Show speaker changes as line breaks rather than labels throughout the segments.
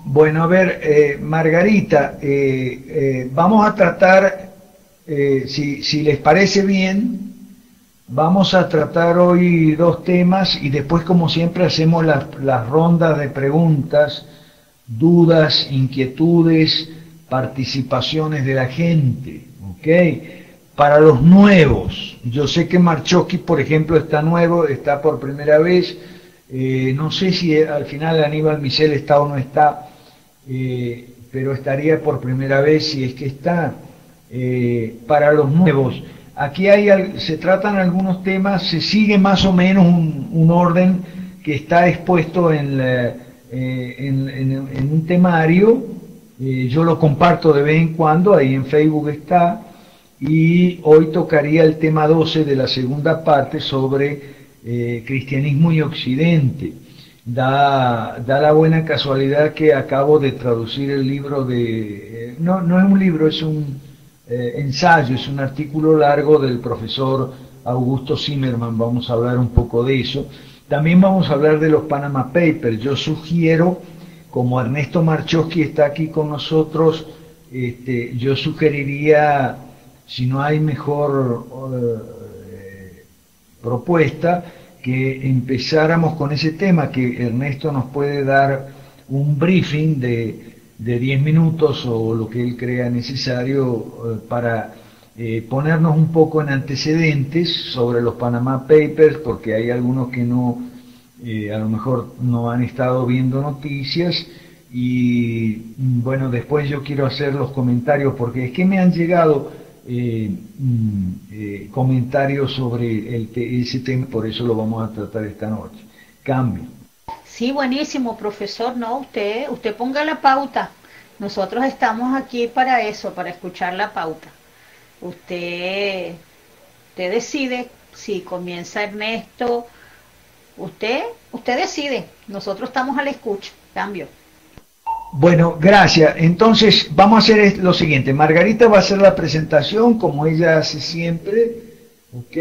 Bueno, a ver, Margarita, vamos a tratar, si les parece bien, vamos a tratar hoy dos temas y después, como siempre, hacemos las rondas de preguntas, dudas, inquietudes, participaciones de la gente, ¿ok? Para los nuevos, yo sé que Marchowski, por ejemplo, está nuevo, está por primera vez, no sé si al final Aníbal Micel está o no está, pero estaría por primera vez si es que está. Para los nuevos, aquí se tratan algunos temas, se sigue más o menos un orden que está expuesto en un temario, yo lo comparto de vez en cuando, ahí en Facebook está, y hoy tocaría el tema 12 de la segunda parte sobre cristianismo y occidente. Da la buena casualidad que acabo de traducir el libro no es un libro, es un ensayo, es un artículo largo del profesor Augusto Zimmermann, vamos a hablar un poco de eso. También vamos a hablar de los Panama Papers. Yo sugiero, como Ernesto Marchowski está aquí con nosotros, yo sugeriría, si no hay mejor propuesta, que empezáramos con ese tema, que Ernesto nos puede dar un briefing de 10 minutos o lo que él crea necesario para ponernos un poco en antecedentes sobre los Panama Papers, porque hay algunos que no, a lo mejor no han estado viendo noticias, y bueno, después yo quiero hacer los comentarios, porque es que me han llegado comentarios sobre ese tema, por eso lo vamos a tratar esta noche. Cambio.
Sí, buenísimo, profesor. No, usted ponga la pauta. Nosotros estamos aquí para eso, para escuchar la pauta. Usted, usted decide si comienza Ernesto. Usted decide. Nosotros estamos a la escucha. Cambio.
Bueno, gracias. Entonces, vamos a hacer lo siguiente. Margarita va a hacer la presentación como ella hace siempre, ¿ok?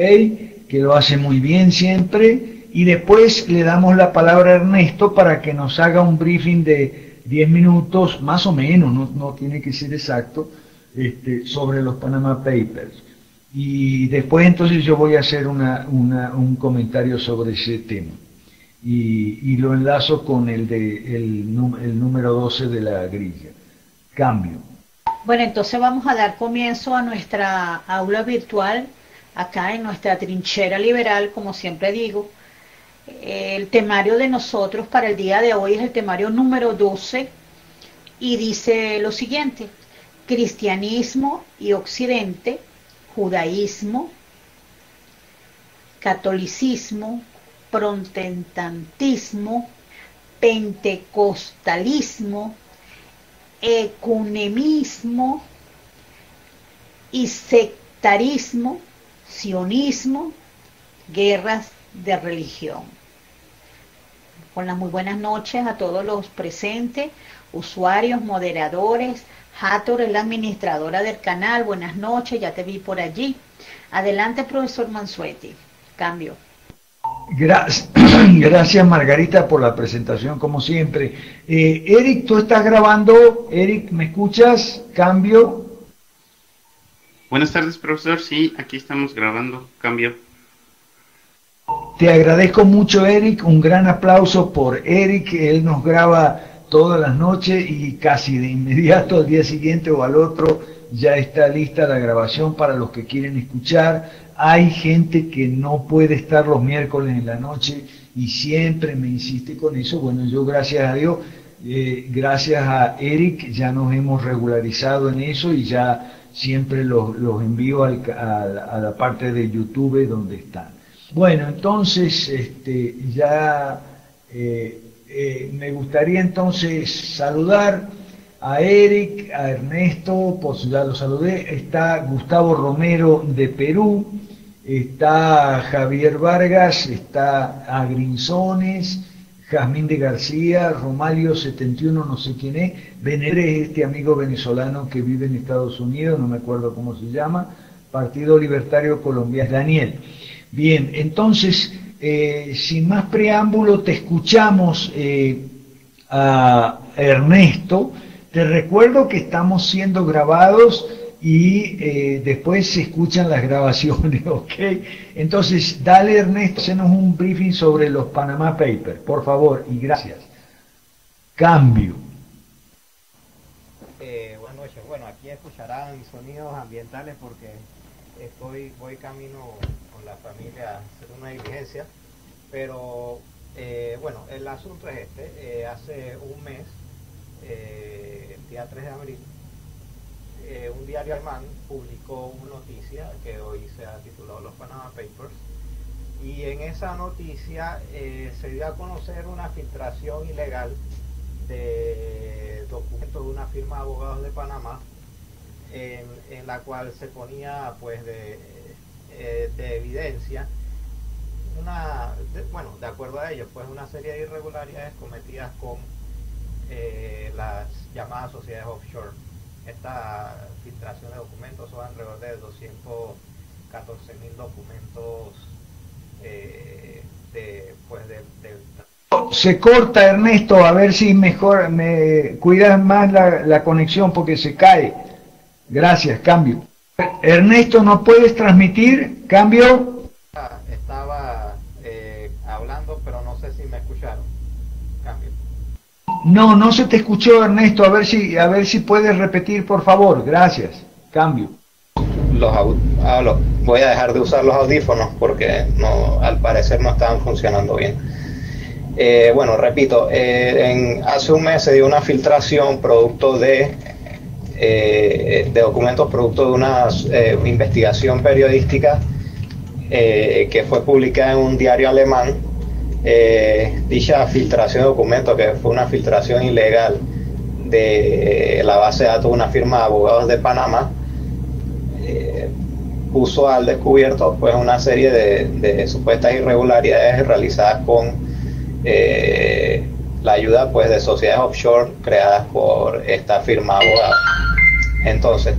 Que lo hace muy bien siempre. Y después le damos la palabra a Ernesto para que nos haga un briefing de 10 minutos, más o menos, no tiene que ser exacto, sobre los Panama Papers. Y después entonces yo voy a hacer un comentario sobre ese tema. Y lo enlazo con el número 12 de la grilla. Cambio.
Bueno, entonces vamos a dar comienzo a nuestra aula virtual, acá en nuestra trinchera liberal, como siempre digo. El temario de nosotros para el día de hoy es el temario número 12 y dice lo siguiente: cristianismo y occidente, judaísmo, catolicismo, protestantismo, pentecostalismo, ecumenismo y sectarismo, sionismo, guerras de religión. Con las muy buenas noches a todos los presentes, usuarios, moderadores. Hathor es la administradora del canal. Buenas noches, ya te vi por allí. Adelante, profesor Mansuetti. Cambio.
Gracias, Margarita, por la presentación, como siempre. Eric, ¿tú estás grabando? Eric, ¿me escuchas? Cambio.
Buenas tardes, profesor. Sí, aquí estamos grabando. Cambio.
Te agradezco mucho, Eric. Un gran aplauso por Eric. Él nos graba todas las noches y casi de inmediato al día siguiente o al otro ya está lista la grabación para los que quieren escuchar. Hay gente que no puede estar los miércoles en la noche y siempre me insiste con eso. Bueno, yo gracias a Dios, gracias a Eric, ya nos hemos regularizado en eso y ya siempre los envío a la parte de YouTube donde están. Bueno, entonces ya me gustaría entonces saludar a Eric, a Ernesto, pues ya lo saludé. Está Gustavo Romero de Perú, está Javier Vargas, está Agrinzones, Jazmín de García, Romalio 71, no sé quién es, Benebre, este amigo venezolano que vive en Estados Unidos, no me acuerdo cómo se llama, Partido Libertario Colombiano, Daniel. Bien, entonces, sin más preámbulo, te escuchamos a Ernesto. Te recuerdo que estamos siendo grabados y después se escuchan las grabaciones, ¿ok? Entonces, dale Ernesto, hacenos un briefing sobre los Panama Papers, por favor, y gracias. Cambio.
Buenas noches. Bueno, aquí escucharán sonidos ambientales porque voy camino con la familia a hacer una diligencia, pero bueno, el asunto es este. Hace un mes, el día 3 de abril, un diario alemán publicó una noticia que hoy se ha titulado Los Panama Papers, y en esa noticia se dio a conocer una filtración ilegal de documentos de una firma de abogados de Panamá, en la cual se ponía pues de evidencia bueno, de acuerdo a ellos, pues una serie de irregularidades cometidas con las llamadas sociedades offshore. Esta filtración de documentos son alrededor de 214.000 documentos
Se corta, Ernesto, a ver si mejor me cuidas más la conexión porque se cae. Gracias, cambio. Ernesto, ¿no puedes transmitir? Cambio.
Estaba hablando, pero no sé si me escucharon. Cambio.
No se te escuchó, Ernesto. A ver si puedes repetir, por favor. Gracias. Cambio.
Voy a dejar de usar los audífonos porque al parecer no estaban funcionando bien. Bueno, repito, hace un mes se dio una filtración producto de documentos producto de una investigación periodística que fue publicada en un diario alemán. Dicha filtración de documentos, que fue una filtración ilegal de la base de datos de una firma de abogados de Panamá, puso al descubierto pues una serie de supuestas irregularidades realizadas con la ayuda pues de sociedades offshore creadas por esta firma de abogados. Entonces,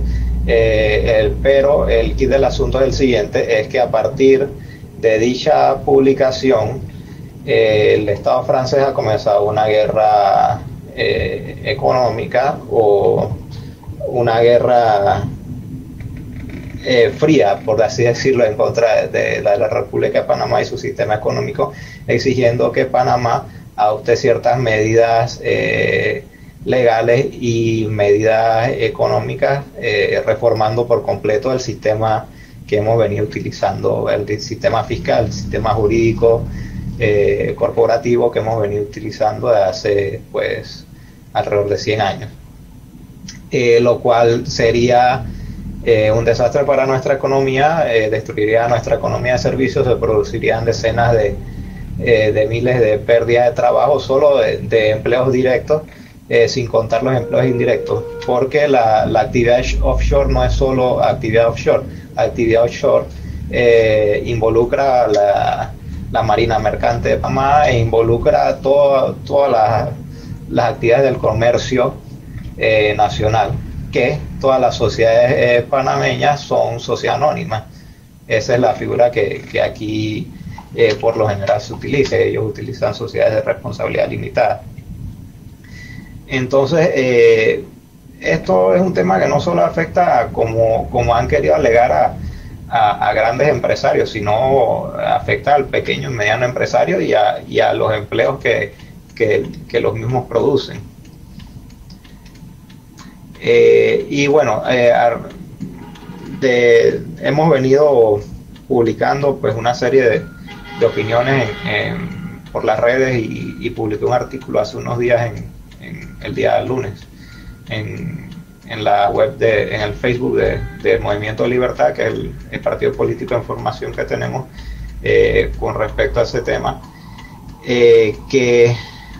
el kit del asunto es el siguiente: es que a partir de dicha publicación, el Estado francés ha comenzado una guerra económica, o una guerra fría, por así decirlo, en contra de la República de Panamá y su sistema económico, exigiendo que Panamá adopte ciertas medidas legales y medidas económicas, reformando por completo el sistema que hemos venido utilizando, el sistema fiscal, el sistema jurídico corporativo que hemos venido utilizando desde hace pues alrededor de 100 años, lo cual sería un desastre para nuestra economía, destruiría nuestra economía de servicios, se producirían decenas de miles de pérdidas de trabajo solo de empleos directos, sin contar los empleos indirectos, porque la actividad offshore no es solo actividad offshore. La actividad offshore involucra la marina mercante de Panamá e involucra todas las actividades del comercio nacional, que todas las sociedades panameñas son sociedades anónimas. Esa es la figura que aquí por lo general se utiliza. Ellos utilizan sociedades de responsabilidad limitada. Entonces, esto es un tema que no solo afecta, como han querido alegar, a grandes empresarios, sino afecta al pequeño y mediano empresario y a los empleos que los mismos producen. Y bueno, hemos venido publicando pues una serie de opiniones por las redes, y publiqué un artículo hace unos días en el día lunes en la web en el Facebook del Movimiento de Libertad, que es el partido político de información que tenemos con respecto a ese tema, que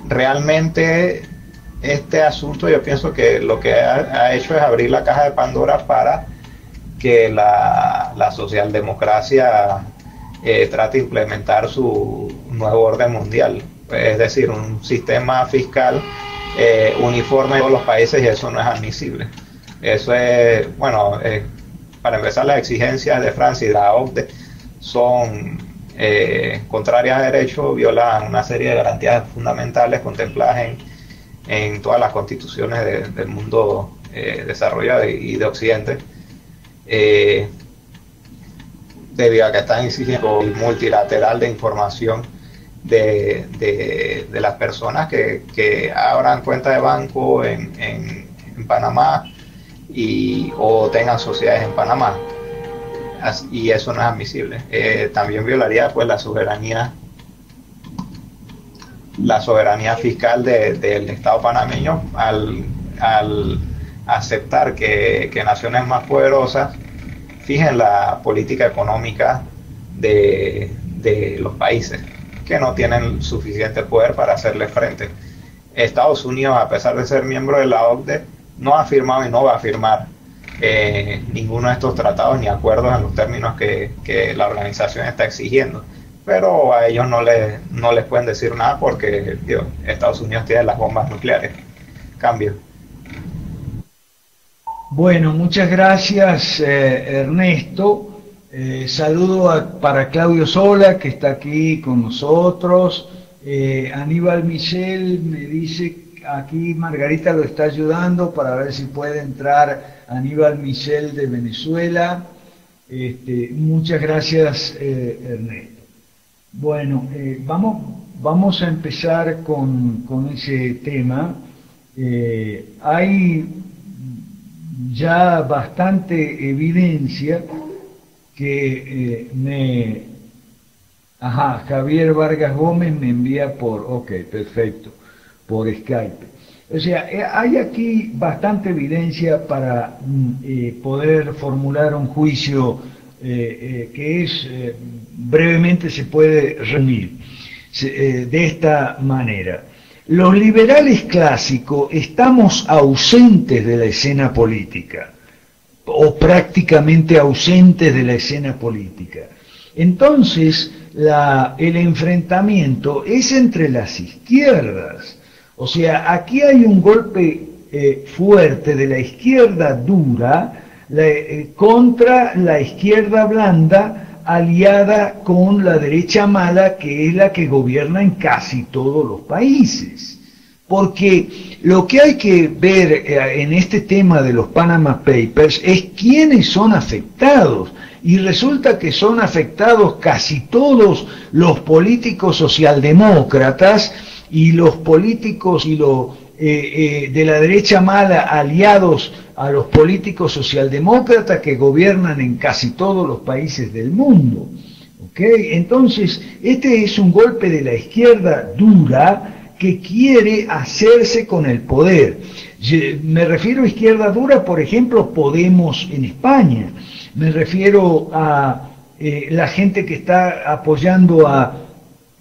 realmente este asunto, yo pienso que lo que ha hecho es abrir la caja de Pandora para que la socialdemocracia trate de implementar su nuevo orden mundial, es decir, un sistema fiscal uniforme en todos los países, y eso no es admisible. Eso es, bueno, para empezar, las exigencias de Francia y de la OCDE son contrarias a derecho, violan una serie de garantías fundamentales contempladas en todas las constituciones del mundo desarrollado y de Occidente, debido a que están exigiendo el multilateral de información de las personas que abran cuenta de banco en Panamá o tengan sociedades en Panamá. Y eso no es admisible. También violaría pues la soberanía fiscal del Estado panameño al aceptar que naciones más poderosas fijen la política económica de los países que no tienen suficiente poder para hacerle frente. Estados Unidos, a pesar de ser miembro de la OCDE, no ha firmado y no va a firmar ninguno de estos tratados ni acuerdos en los términos que la organización está exigiendo. Pero a ellos no les pueden decir nada porque Estados Unidos tiene las bombas nucleares. Cambio.
Bueno, muchas gracias, Ernesto. Saludo para Claudio Sola, que está aquí con nosotros. Aníbal Michel me dice, aquí Margarita lo está ayudando para ver si puede entrar Aníbal Michel de Venezuela. Muchas gracias, Ernesto. Bueno, vamos a empezar con ese tema. Hay ya bastante evidencia que Javier Vargas Gómez me envía por Skype. O sea, hay aquí bastante evidencia para poder formular un juicio que brevemente se puede resumir de esta manera. Los liberales clásicos estamos ausentes de la escena política, o prácticamente ausentes de la escena política. Entonces, el enfrentamiento es entre las izquierdas. O sea, aquí hay un golpe fuerte de la izquierda dura contra la izquierda blanda, aliada con la derecha mala, que es la que gobierna en casi todos los países. Porque lo que hay que ver en este tema de los Panama Papers es quiénes son afectados. Y resulta que son afectados casi todos los políticos socialdemócratas y los políticos de la derecha mala aliados a los políticos socialdemócratas que gobiernan en casi todos los países del mundo. ¿Okay? Entonces, este es un golpe de la izquierda dura que quiere hacerse con el poder. Me refiero a izquierda dura, por ejemplo, Podemos en España. Me refiero a la gente que está apoyando a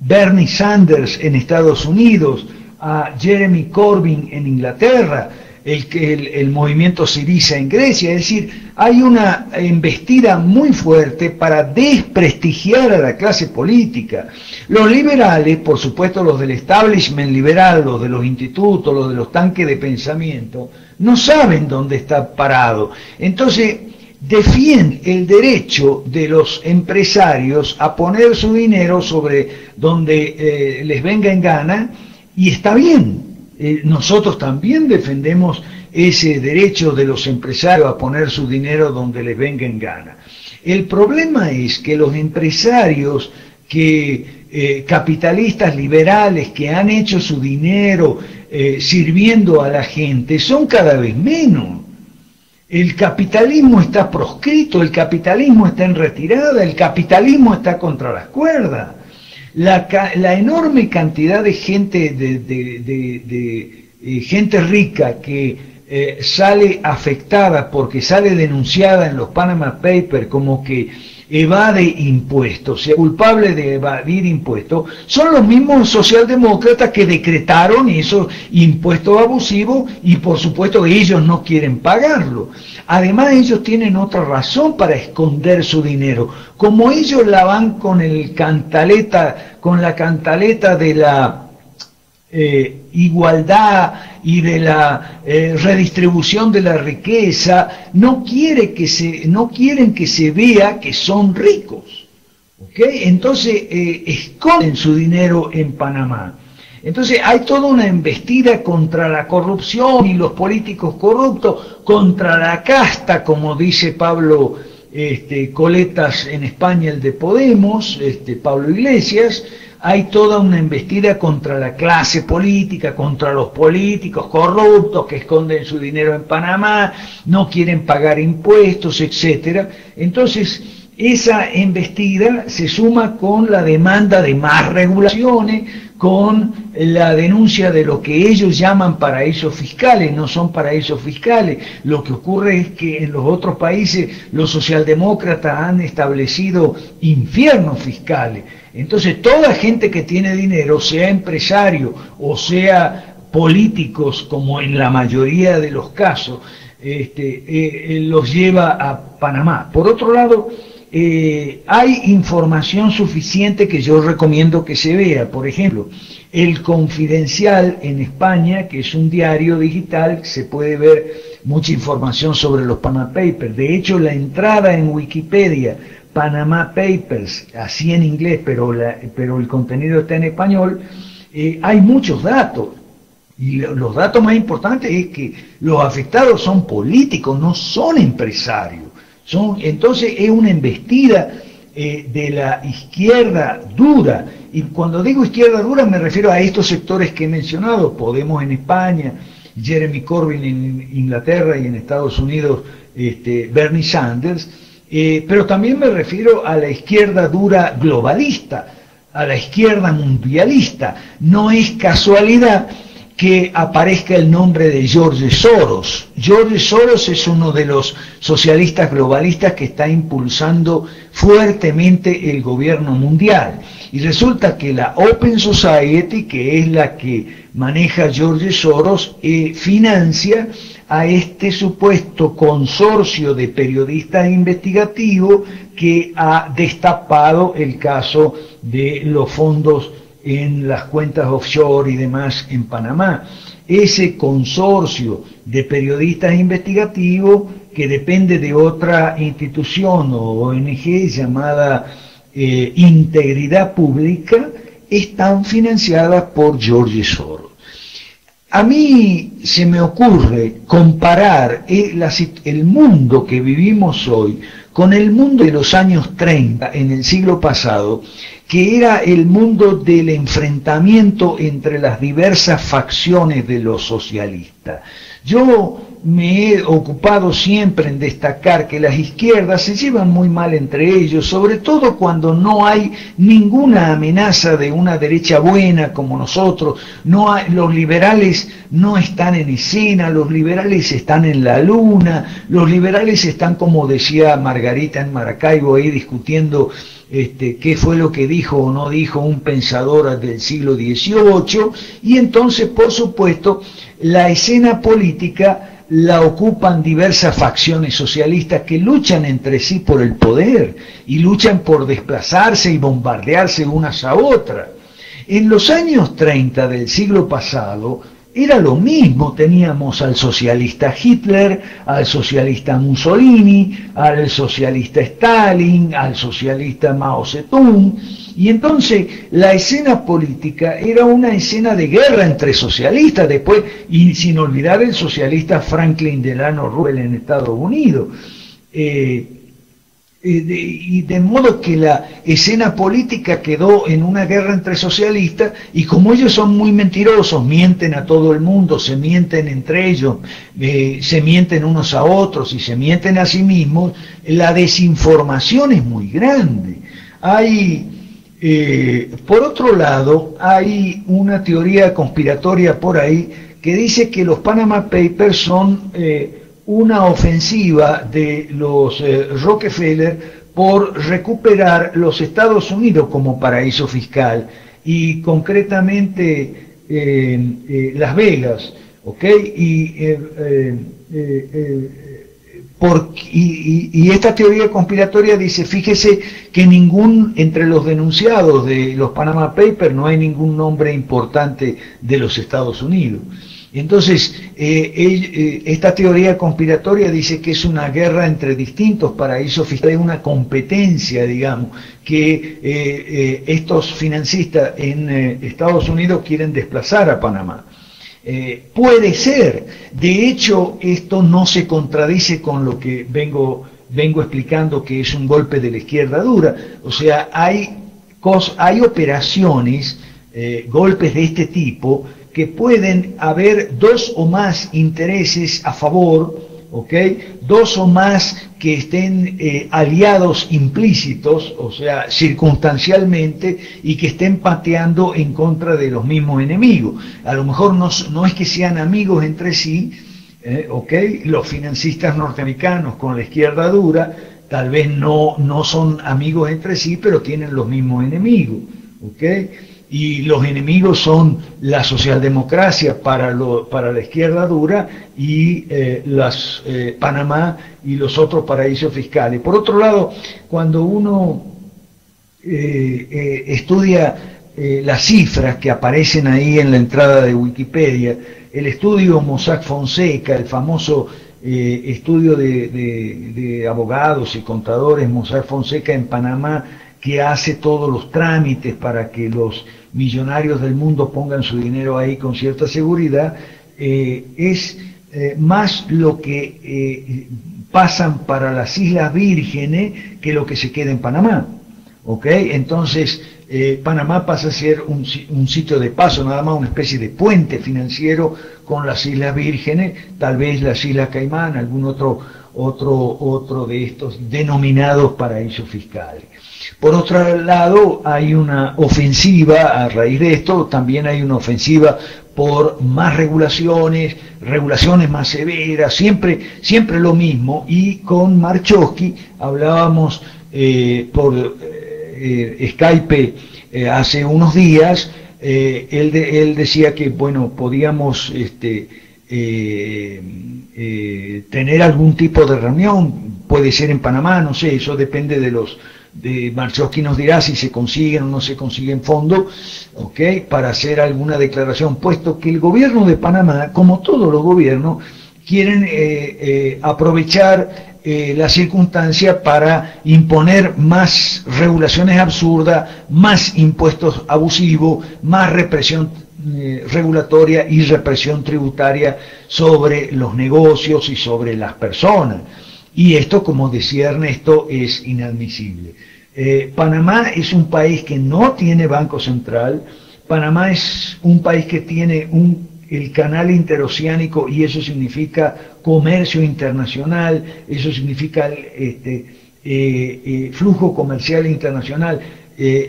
Bernie Sanders en Estados Unidos, a Jeremy Corbyn en Inglaterra, el movimiento Syriza en Grecia. Es decir, hay una embestida muy fuerte para desprestigiar a la clase política. Los liberales, por supuesto los del establishment liberal, los de los institutos, los de los tanques de pensamiento, no saben dónde está parado. Entonces, defienden el derecho de los empresarios a poner su dinero sobre donde les venga en gana, y está bien. Nosotros también defendemos ese derecho de los empresarios a poner su dinero donde les venga en gana. El problema es que los empresarios capitalistas liberales que han hecho su dinero sirviendo a la gente son cada vez menos. El capitalismo está proscrito, el capitalismo está en retirada, el capitalismo está contra las cuerdas. La enorme cantidad de gente, gente rica que sale afectada porque sale denunciada en los Panama Papers como que evade impuestos, sea culpable de evadir impuestos, son los mismos socialdemócratas que decretaron esos impuestos abusivos y por supuesto ellos no quieren pagarlo. Además ellos tienen otra razón para esconder su dinero. Como ellos la van con la cantaleta de la igualdad y de la redistribución de la riqueza, no quieren que se vea que son ricos. ¿Okay? Entonces esconden su dinero en Panamá. Entonces hay toda una embestida contra la corrupción y los políticos corruptos, contra la casta, como dice Pablo Coletas en España, el de Podemos, Pablo Iglesias. Hay toda una embestida contra la clase política, contra los políticos corruptos que esconden su dinero en Panamá, no quieren pagar impuestos, etcétera. Entonces, esa embestida se suma con la demanda de más regulaciones, con la denuncia de lo que ellos llaman paraísos fiscales. No son paraísos fiscales. Lo que ocurre es que en los otros países los socialdemócratas han establecido infiernos fiscales. Entonces toda gente que tiene dinero, sea empresario o sea políticos, como en la mayoría de los casos, los lleva a Panamá. Por otro lado, hay información suficiente que yo recomiendo que se vea. Por ejemplo, El Confidencial en España, que es un diario digital, se puede ver mucha información sobre los Panama Papers. De hecho, la entrada en Wikipedia, Panama Papers, así en inglés, pero el contenido está en español, hay muchos datos. Y los datos más importantes es que los afectados son políticos, no son empresarios. Entonces es una embestida de la izquierda dura. Y cuando digo izquierda dura me refiero a estos sectores que he mencionado: Podemos en España, Jeremy Corbyn en Inglaterra y en Estados Unidos Bernie Sanders. Pero también me refiero a la izquierda dura globalista, a la izquierda mundialista. No es casualidad que aparezca el nombre de George Soros. George Soros es uno de los socialistas globalistas que está impulsando fuertemente el gobierno mundial. Y resulta que la Open Society, que es la que maneja George Soros, financia a este supuesto consorcio de periodistas investigativos que ha destapado el caso de los fondos en las cuentas offshore y demás en Panamá. Ese consorcio de periodistas investigativos, que depende de otra institución o ONG llamada Integridad Pública, están financiadas por George Soros. A mí se me ocurre comparar el mundo que vivimos hoy con el mundo de los años 30 en el siglo pasado, que era el mundo del enfrentamiento entre las diversas facciones de los socialistas. Yo me he ocupado siempre en destacar que las izquierdas se llevan muy mal entre ellos, sobre todo cuando no hay ninguna amenaza de una derecha buena como nosotros. Los liberales no están en escena, los liberales están en la luna, los liberales están, como decía Margarita en Maracaibo, ahí discutiendo qué fue lo que dijo o no dijo un pensador del siglo XVIII, y entonces, por supuesto, la escena política la ocupan diversas facciones socialistas que luchan entre sí por el poder y luchan por desplazarse y bombardearse unas a otras. En los años 30 del siglo pasado era lo mismo. Teníamos al socialista Hitler, al socialista Mussolini, al socialista Stalin, al socialista Mao Zedong, y entonces la escena política era una escena de guerra entre socialistas, después, y sin olvidar el socialista Franklin Delano Roosevelt en Estados Unidos. Y de modo que la escena política quedó en una guerra entre socialistas, y como ellos son muy mentirosos, mienten a todo el mundo, se mienten entre ellos, se mienten unos a otros y se mienten a sí mismos, la desinformación es muy grande. Por otro lado, hay una teoría conspiratoria por ahí que dice que los Panama Papers son una ofensiva de los Rockefeller por recuperar los Estados Unidos como paraíso fiscal, y concretamente Las Vegas, ¿ok? Y y esta teoría conspiratoria dice, fíjese que entre los denunciados de los Panama Papers no hay ningún nombre importante de los Estados Unidos. Entonces, esta teoría conspiratoria dice que es una guerra entre distintos paraísos fiscales, una competencia, digamos, que estos financistas en Estados Unidos quieren desplazar a Panamá. Puede ser, de hecho, esto no se contradice con lo que vengo explicando, que es un golpe de la izquierda dura. O sea, hay operaciones, golpes de este tipo, que pueden haber dos o más intereses a favor, ¿ok? Dos o más que estén aliados implícitos, o sea, circunstancialmente, y que estén pateando en contra de los mismos enemigos. A lo mejor no es que sean amigos entre sí, ¿ok? Los financistas norteamericanos con la izquierda dura tal vez no son amigos entre sí, pero tienen los mismos enemigos, ¿ok? Y los enemigos son la socialdemocracia para la izquierda dura y Panamá y los otros paraísos fiscales. Por otro lado, cuando uno estudia las cifras que aparecen ahí en la entrada de Wikipedia, el estudio Mossack Fonseca, el famoso estudio de abogados y contadores Mossack Fonseca en Panamá, que hace todos los trámites para que los millonarios del mundo pongan su dinero ahí con cierta seguridad, es más lo que pasan para las Islas Vírgenes que lo que se queda en Panamá. ¿Ok? Entonces, Panamá pasa a ser un sitio de paso, nada más una especie de puente financiero con las Islas Vírgenes, tal vez las Islas Caimán, algún otro de estos denominados paraísos fiscales. Por otro lado, hay una ofensiva a raíz de esto, también hay una ofensiva por más regulaciones más severas, siempre lo mismo. Y con Marchowski hablábamos por Skype hace unos días, él decía que, bueno, podíamos tener algún tipo de reunión, puede ser en Panamá, no sé, eso depende de Marchowski nos dirá si se consiguen o no se consiguen fondos, ¿ok? Para hacer alguna declaración, puesto que el gobierno de Panamá, como todos los gobiernos, quieren aprovechar la circunstancia para imponer más regulaciones absurdas, más impuestos abusivos, más represión regulatoria y represión tributaria sobre los negocios y sobre las personas. Y esto, como decía Ernesto, es inadmisible. Panamá es un país que no tiene banco central. Panamá es un país que tiene el canal interoceánico, y eso significa comercio internacional, eso significa flujo comercial internacional.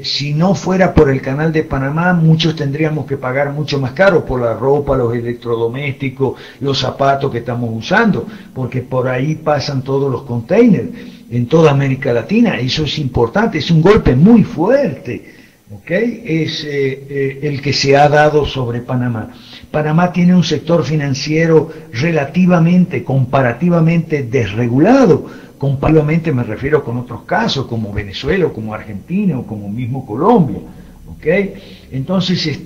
Si no fuera por el canal de Panamá, muchos tendríamos que pagar mucho más caro por la ropa, los electrodomésticos, los zapatos que estamos usando, porque por ahí pasan todos los containers en toda América Latina. Eso es importante, es un golpe muy fuerte, ¿ok? Es el que se ha dado sobre Panamá. Panamá tiene un sector financiero comparativamente desregulado. Comparativamente me refiero con otros casos, como Venezuela, o como Argentina, o como mismo Colombia, ¿ok? Entonces,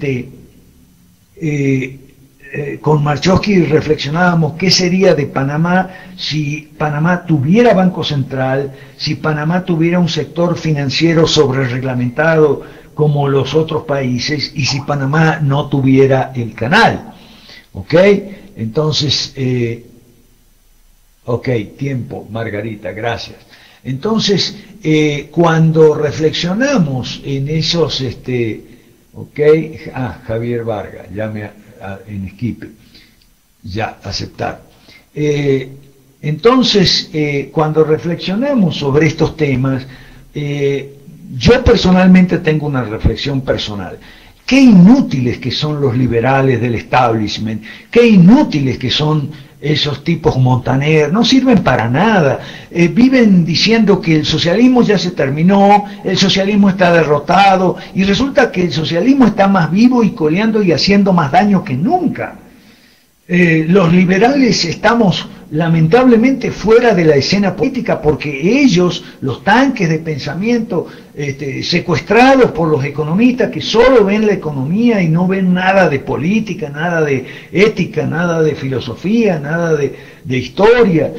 con Marchowski reflexionábamos qué sería de Panamá si Panamá tuviera Banco Central, si Panamá tuviera un sector financiero sobrereglamentado como los otros países, y si Panamá no tuviera el canal, ¿ok? Entonces, ok, tiempo, Margarita, gracias. Entonces, cuando reflexionamos en esos, ok, Javier Vargas, ya en Skype, ya, aceptar. Entonces, cuando reflexionamos sobre estos temas, yo personalmente tengo una reflexión personal. Qué inútiles que son los liberales del establishment, qué inútiles que son esos tipos Montaner, no sirven para nada, viven diciendo que el socialismo ya se terminó, el socialismo está derrotado, y resulta que el socialismo está más vivo y coleando y haciendo más daño que nunca. Los liberales estamos lamentablemente fuera de la escena política porque ellos, los tanques de pensamiento, secuestrados por los economistas que solo ven la economía y no ven nada de política, nada de ética, nada de filosofía, nada de historia,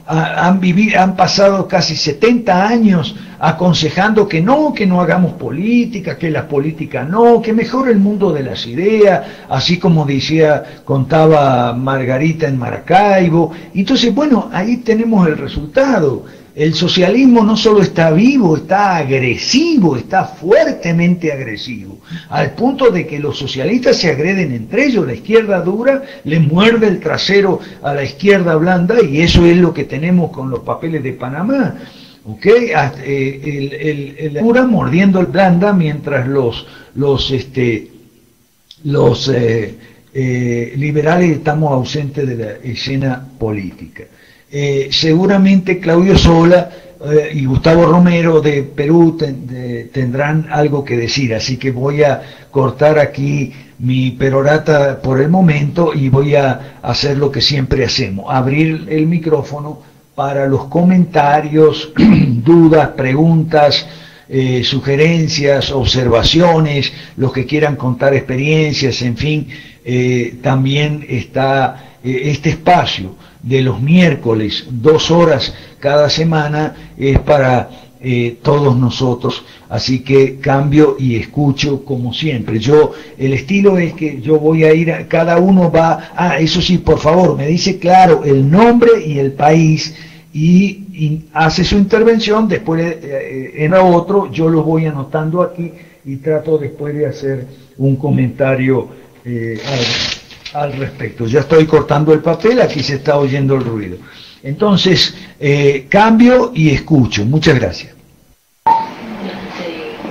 han pasado casi 70 años aconsejando que no hagamos política, que la política no, que mejor el mundo de las ideas, así como contaba Margarita en Maracaibo. Entonces, bueno, ahí tenemos el resultado. El socialismo no solo está vivo, está agresivo, está fuertemente agresivo, al punto de que los socialistas se agreden entre ellos. La izquierda dura le muerde el trasero a la izquierda blanda, y eso es lo que tenemos con los papeles de Panamá. ¿Ok? El dura mordiendo el blanda, mientras los liberales estamos ausentes de la escena política. Seguramente Claudio Sola y Gustavo Romero de Perú tendrán algo que decir, así que voy a cortar aquí mi perorata por el momento y voy a hacer lo que siempre hacemos, abrir el micrófono para los comentarios, dudas, preguntas, sugerencias, observaciones, los que quieran contar experiencias, en fin. También está este espacio de los miércoles, 2 horas cada semana, es para todos nosotros, así que cambio y escucho como siempre. El estilo es que yo voy a ir, cada uno va, eso sí, por favor, me dice claro el nombre y el país, y hace su intervención, después en otro, yo lo voy anotando aquí y trato después de hacer un comentario al respecto. Ya estoy cortando el papel, aquí se está oyendo el ruido. Entonces, cambio y escucho. Muchas gracias.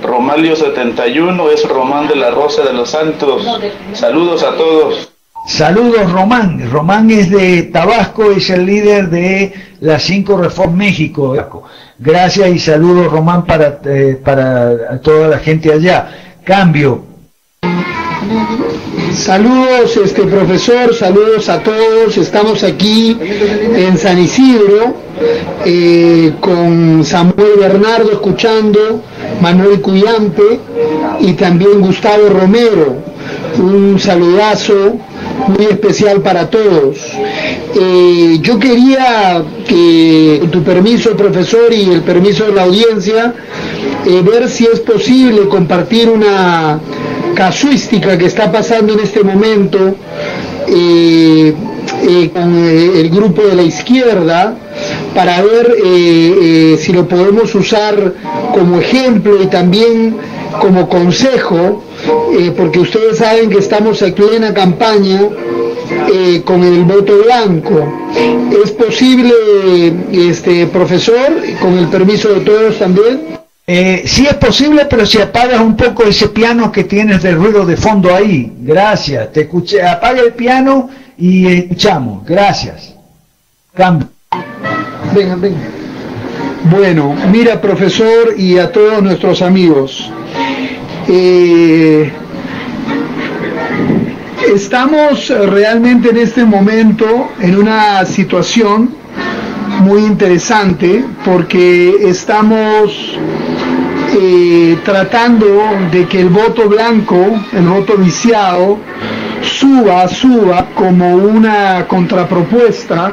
Romalio 71 es Román de la Rosa de los Santos. Saludos a todos.
Saludos, Román. Román es de Tabasco, es el líder de las 5 Reformas México. Gracias y saludos, Román, para toda la gente allá. Cambio.
Saludos, profesor, saludos a todos. Estamos aquí en San Isidro con Samuel Bernardo escuchando, Manuel Cuyampe y también Gustavo Romero. Un saludazo muy especial para todos. Yo quería que, con tu permiso, profesor, y el permiso de la audiencia, ver si es posible compartir una casuística que está pasando en este momento con el grupo de la izquierda, para ver si lo podemos usar como ejemplo y también como consejo, porque ustedes saben que estamos en plena campaña con el voto blanco. ¿Es posible, profesor, con el permiso de todos también?
Sí es posible, pero si apagas un poco ese piano que tienes de ruido de fondo ahí. Gracias, te escuché. Apaga el piano y escuchamos. Gracias. Cambio.
Venga. Bueno, mira, profesor, y a todos nuestros amigos. Estamos realmente en este momento en una situación muy interesante, porque estamos tratando de que el voto blanco, el voto viciado, suba como una contrapropuesta,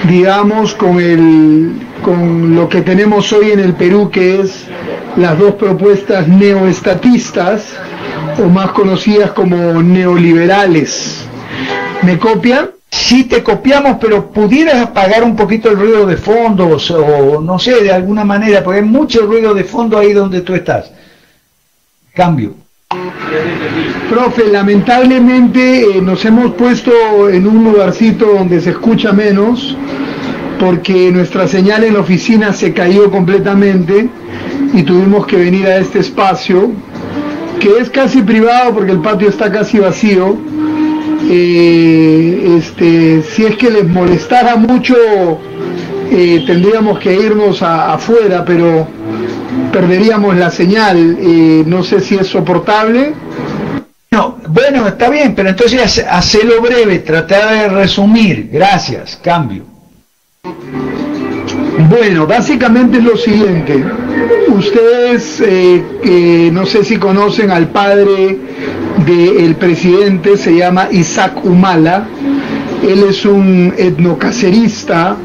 digamos, con lo que tenemos hoy en el Perú, que es las dos propuestas neoestatistas, o más conocidas como neoliberales. ¿Me copian?
Sí, te copiamos, pero pudieras apagar un poquito el ruido de fondo, o no sé, de alguna manera, porque hay mucho ruido de fondo ahí donde tú estás. Cambio.
Profe, lamentablemente nos hemos puesto en un lugarcito donde se escucha menos, porque nuestra señal en la oficina se cayó completamente y tuvimos que venir a este espacio, que es casi privado porque el patio está casi vacío. Si es que les molestara mucho, tendríamos que irnos afuera, pero perderíamos la señal. No sé si es soportable.
Bueno, está bien, pero entonces hacelo breve, tratar de resumir. Gracias, cambio.
Bueno, básicamente es lo siguiente. Ustedes, no sé si conocen al padre del presidente, se llama Isaac Humala. Él es un etnocacerista,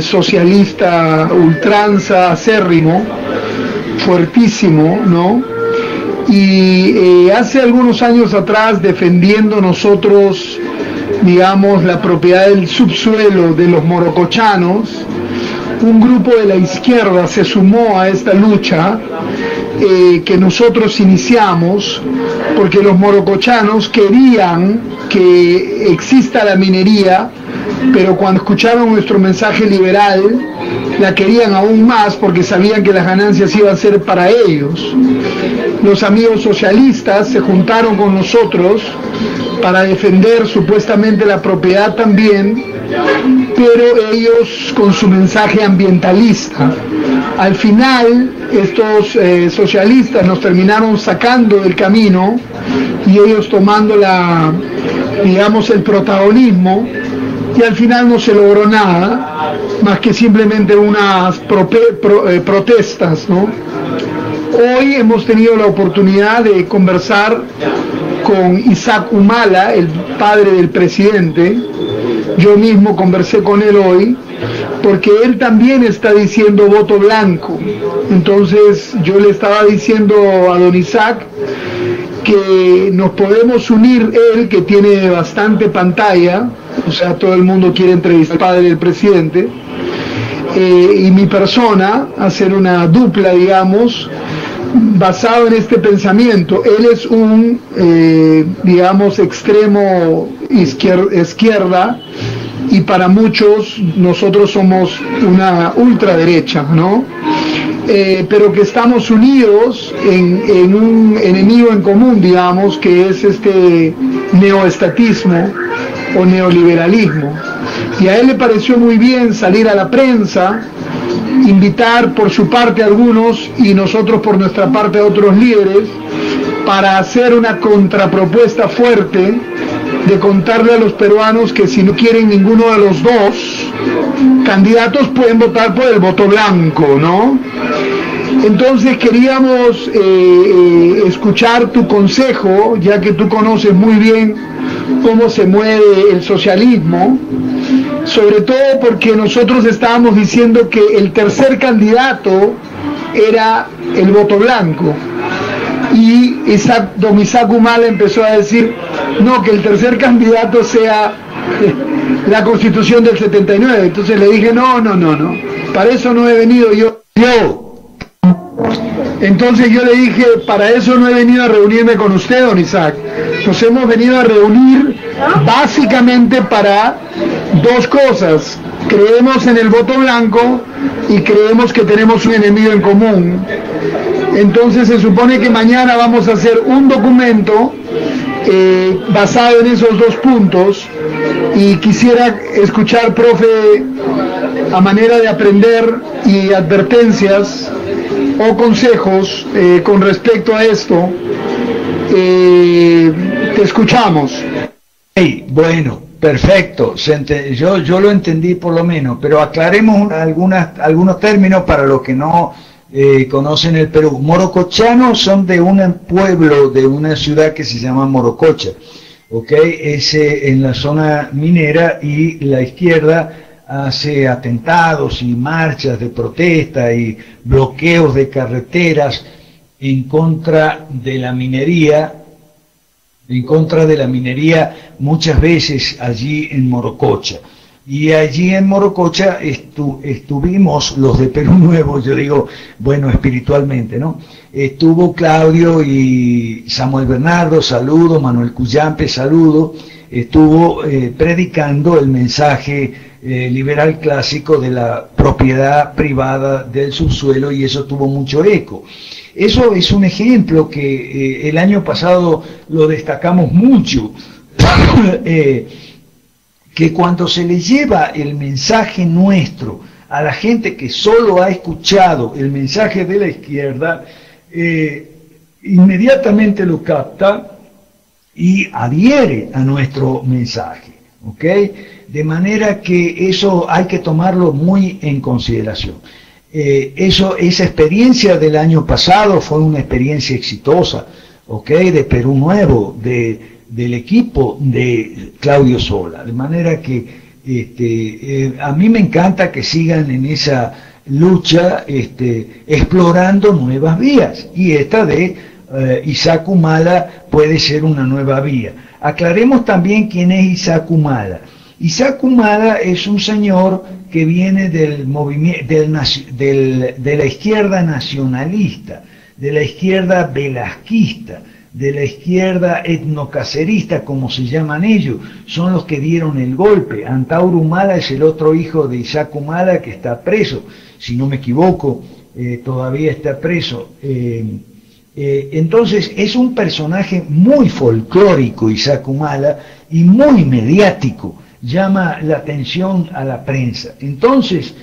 socialista ultranza, acérrimo, fuertísimo, ¿no? Y hace algunos años atrás, defendiendo nosotros, digamos, la propiedad del subsuelo de los morocochanos, un grupo de la izquierda se sumó a esta lucha que nosotros iniciamos, porque los morocochanos querían que exista la minería, pero cuando escucharon nuestro mensaje liberal, la querían aún más porque sabían que las ganancias iban a ser para ellos. Los amigos socialistas se juntaron con nosotros para defender supuestamente la propiedad también, pero ellos con su mensaje ambientalista. Al final, estos socialistas nos terminaron sacando del camino y ellos tomando digamos, el protagonismo, y al final no se logró nada, más que simplemente unas protestas, ¿no? Hoy hemos tenido la oportunidad de conversar con Isaac Humala, el padre del presidente. Yo mismo conversé con él hoy, porque él también está diciendo voto blanco. Entonces yo le estaba diciendo a don Isaac que nos podemos unir, él que tiene bastante pantalla, o sea, todo el mundo quiere entrevistar al padre del presidente, y mi persona, hacer una dupla, digamos, basado en este pensamiento. Él es un, digamos, extremo izquierda, y para muchos nosotros somos una ultraderecha, ¿no? Pero que estamos unidos en un enemigo en común, digamos, que es este neoestatismo o neoliberalismo. Y a él le pareció muy bien salir a la prensa, invitar por su parte a algunos y nosotros por nuestra parte a otros líderes, para hacer una contrapropuesta fuerte, de contarle a los peruanos que si no quieren ninguno de los dos candidatos pueden votar por el voto blanco, ¿no? Entonces queríamos escuchar tu consejo, ya que tú conoces muy bien cómo se mueve el socialismo, sobre todo porque nosotros estábamos diciendo que el tercer candidato era el voto blanco, y don Isaac Humala empezó a decir, no, que el tercer candidato sea la Constitución del 79. Entonces le dije, no, para eso no he venido yo. Entonces yo le dije, para eso no he venido a reunirme con usted, don Isaac. Nos hemos venido a reunir básicamente para dos cosas. Creemos en el voto blanco y creemos que tenemos un enemigo en común. Entonces se supone que mañana vamos a hacer un documento basado en esos dos puntos, y quisiera escuchar, profe, a manera de aprender y advertencias o consejos con respecto a esto. Te escuchamos.
Hey, bueno, perfecto, yo lo entendí por lo menos, pero aclaremos algunos términos para los que no conocen el Perú. Morocochanos son de un pueblo, de una ciudad que se llama Morococha, ¿ok? Es en la zona minera, y la izquierda hace atentados y marchas de protesta y bloqueos de carreteras en contra de la minería, muchas veces allí en Morococha. Y allí en Morococha estuvimos los de Perú Nuevo, yo digo, bueno, espiritualmente, ¿no? Estuvo Claudio y Samuel Bernardo, saludo, Manuel Cuyampe, saludo, estuvo predicando el mensaje liberal clásico de la propiedad privada del subsuelo, y eso tuvo mucho eco. Eso es un ejemplo que el año pasado lo destacamos mucho, que cuando se le lleva el mensaje nuestro a la gente que solo ha escuchado el mensaje de la izquierda, inmediatamente lo capta y adhiere a nuestro mensaje, ¿ok? De manera que eso hay que tomarlo muy en consideración. Esa experiencia del año pasado fue una experiencia exitosa, ¿ok? De Perú Nuevo, del equipo de Claudio Sola, de manera que a mí me encanta que sigan en esa lucha explorando nuevas vías, y esta de Isaac Humala puede ser una nueva vía. Aclaremos también quién es Isaac Humala. Isaac Humala es un señor que viene del movimiento de la izquierda nacionalista, de la izquierda velasquista, de la izquierda etnocacerista, como se llaman ellos, son los que dieron el golpe. Antauro Humala es el otro hijo de Isaac Humala que está preso, si no me equivoco, todavía está preso. Entonces es un personaje muy folclórico, Isaac Humala, y muy mediático, llama la atención a la prensa. Entonces,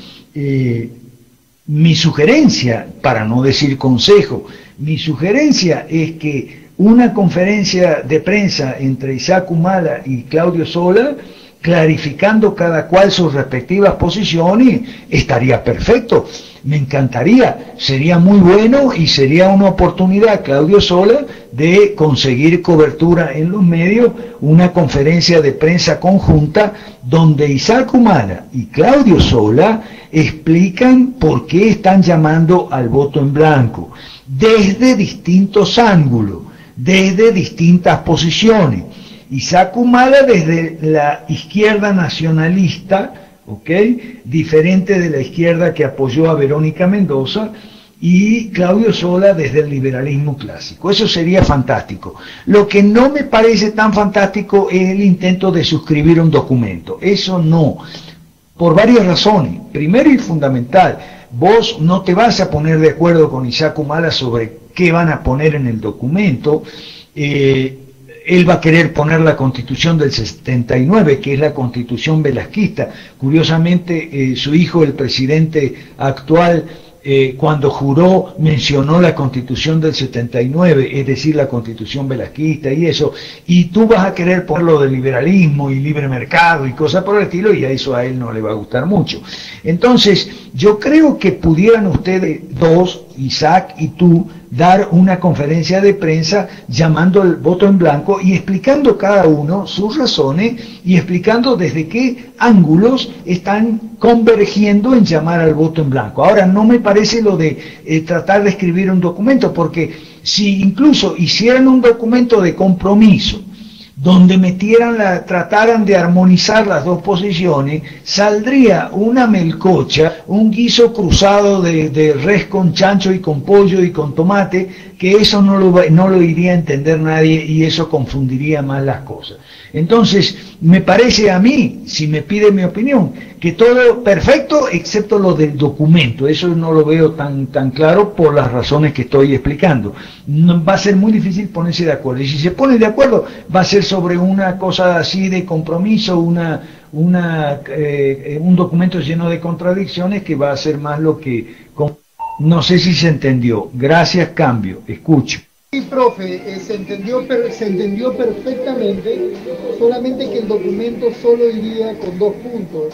mi sugerencia, para no decir consejo, mi sugerencia es que una conferencia de prensa entre Isaac Humala y Claudio Sola, clarificando cada cual sus respectivas posiciones, estaría perfecto. Me encantaría, sería muy bueno y sería una oportunidad, Claudio Sola, de conseguir cobertura en los medios, una conferencia de prensa conjunta donde Isaac Humala y Claudio Sola explican por qué están llamando al voto en blanco, desde distintos ángulos, desde distintas posiciones. Isaac Humala desde la izquierda nacionalista, ¿ok?, diferente de la izquierda que apoyó a Verónica Mendoza, y Claudio Sola desde el liberalismo clásico. Eso sería fantástico. Lo que no me parece tan fantástico es el intento de suscribir un documento. Eso no, por varias razones. Primero y fundamental, vos no te vas a poner de acuerdo con Isaac Humala sobre qué van a poner en el documento. Él va a querer poner la Constitución del 79, que es la Constitución velasquista. Curiosamente, su hijo, el presidente actual, cuando juró, mencionó la Constitución del 79, es decir, la Constitución velasquista y eso, y tú vas a querer ponerlo de liberalismo y libre mercado y cosas por el estilo, y a eso a él no le va a gustar mucho. Entonces, yo creo que pudieran ustedes dos, Isaac y tú, dar una conferencia de prensa llamando el voto en blanco y explicando cada uno sus razones y explicando desde qué ángulos están convergiendo en llamar al voto en blanco. Ahora, no me parece lo de tratar de escribir un documento, porque si incluso hicieran un documento de compromiso donde trataran de armonizar las dos posiciones, saldría una melcocha, un guiso cruzado de res con chancho y con pollo y con tomate, que eso no lo iría a entender nadie y eso confundiría más las cosas. Entonces, me parece a mí, si me pide mi opinión, que todo perfecto excepto lo del documento. Eso no lo veo tan claro por las razones que estoy explicando. No, va a ser muy difícil ponerse de acuerdo. Y si se pone de acuerdo, va a ser sobre una cosa así de compromiso, un documento lleno de contradicciones, que va a ser más lo que... No sé si se entendió. Gracias, cambio. Escucho.
Sí, profe, se entendió perfectamente, solamente que el documento solo iría con 2 puntos.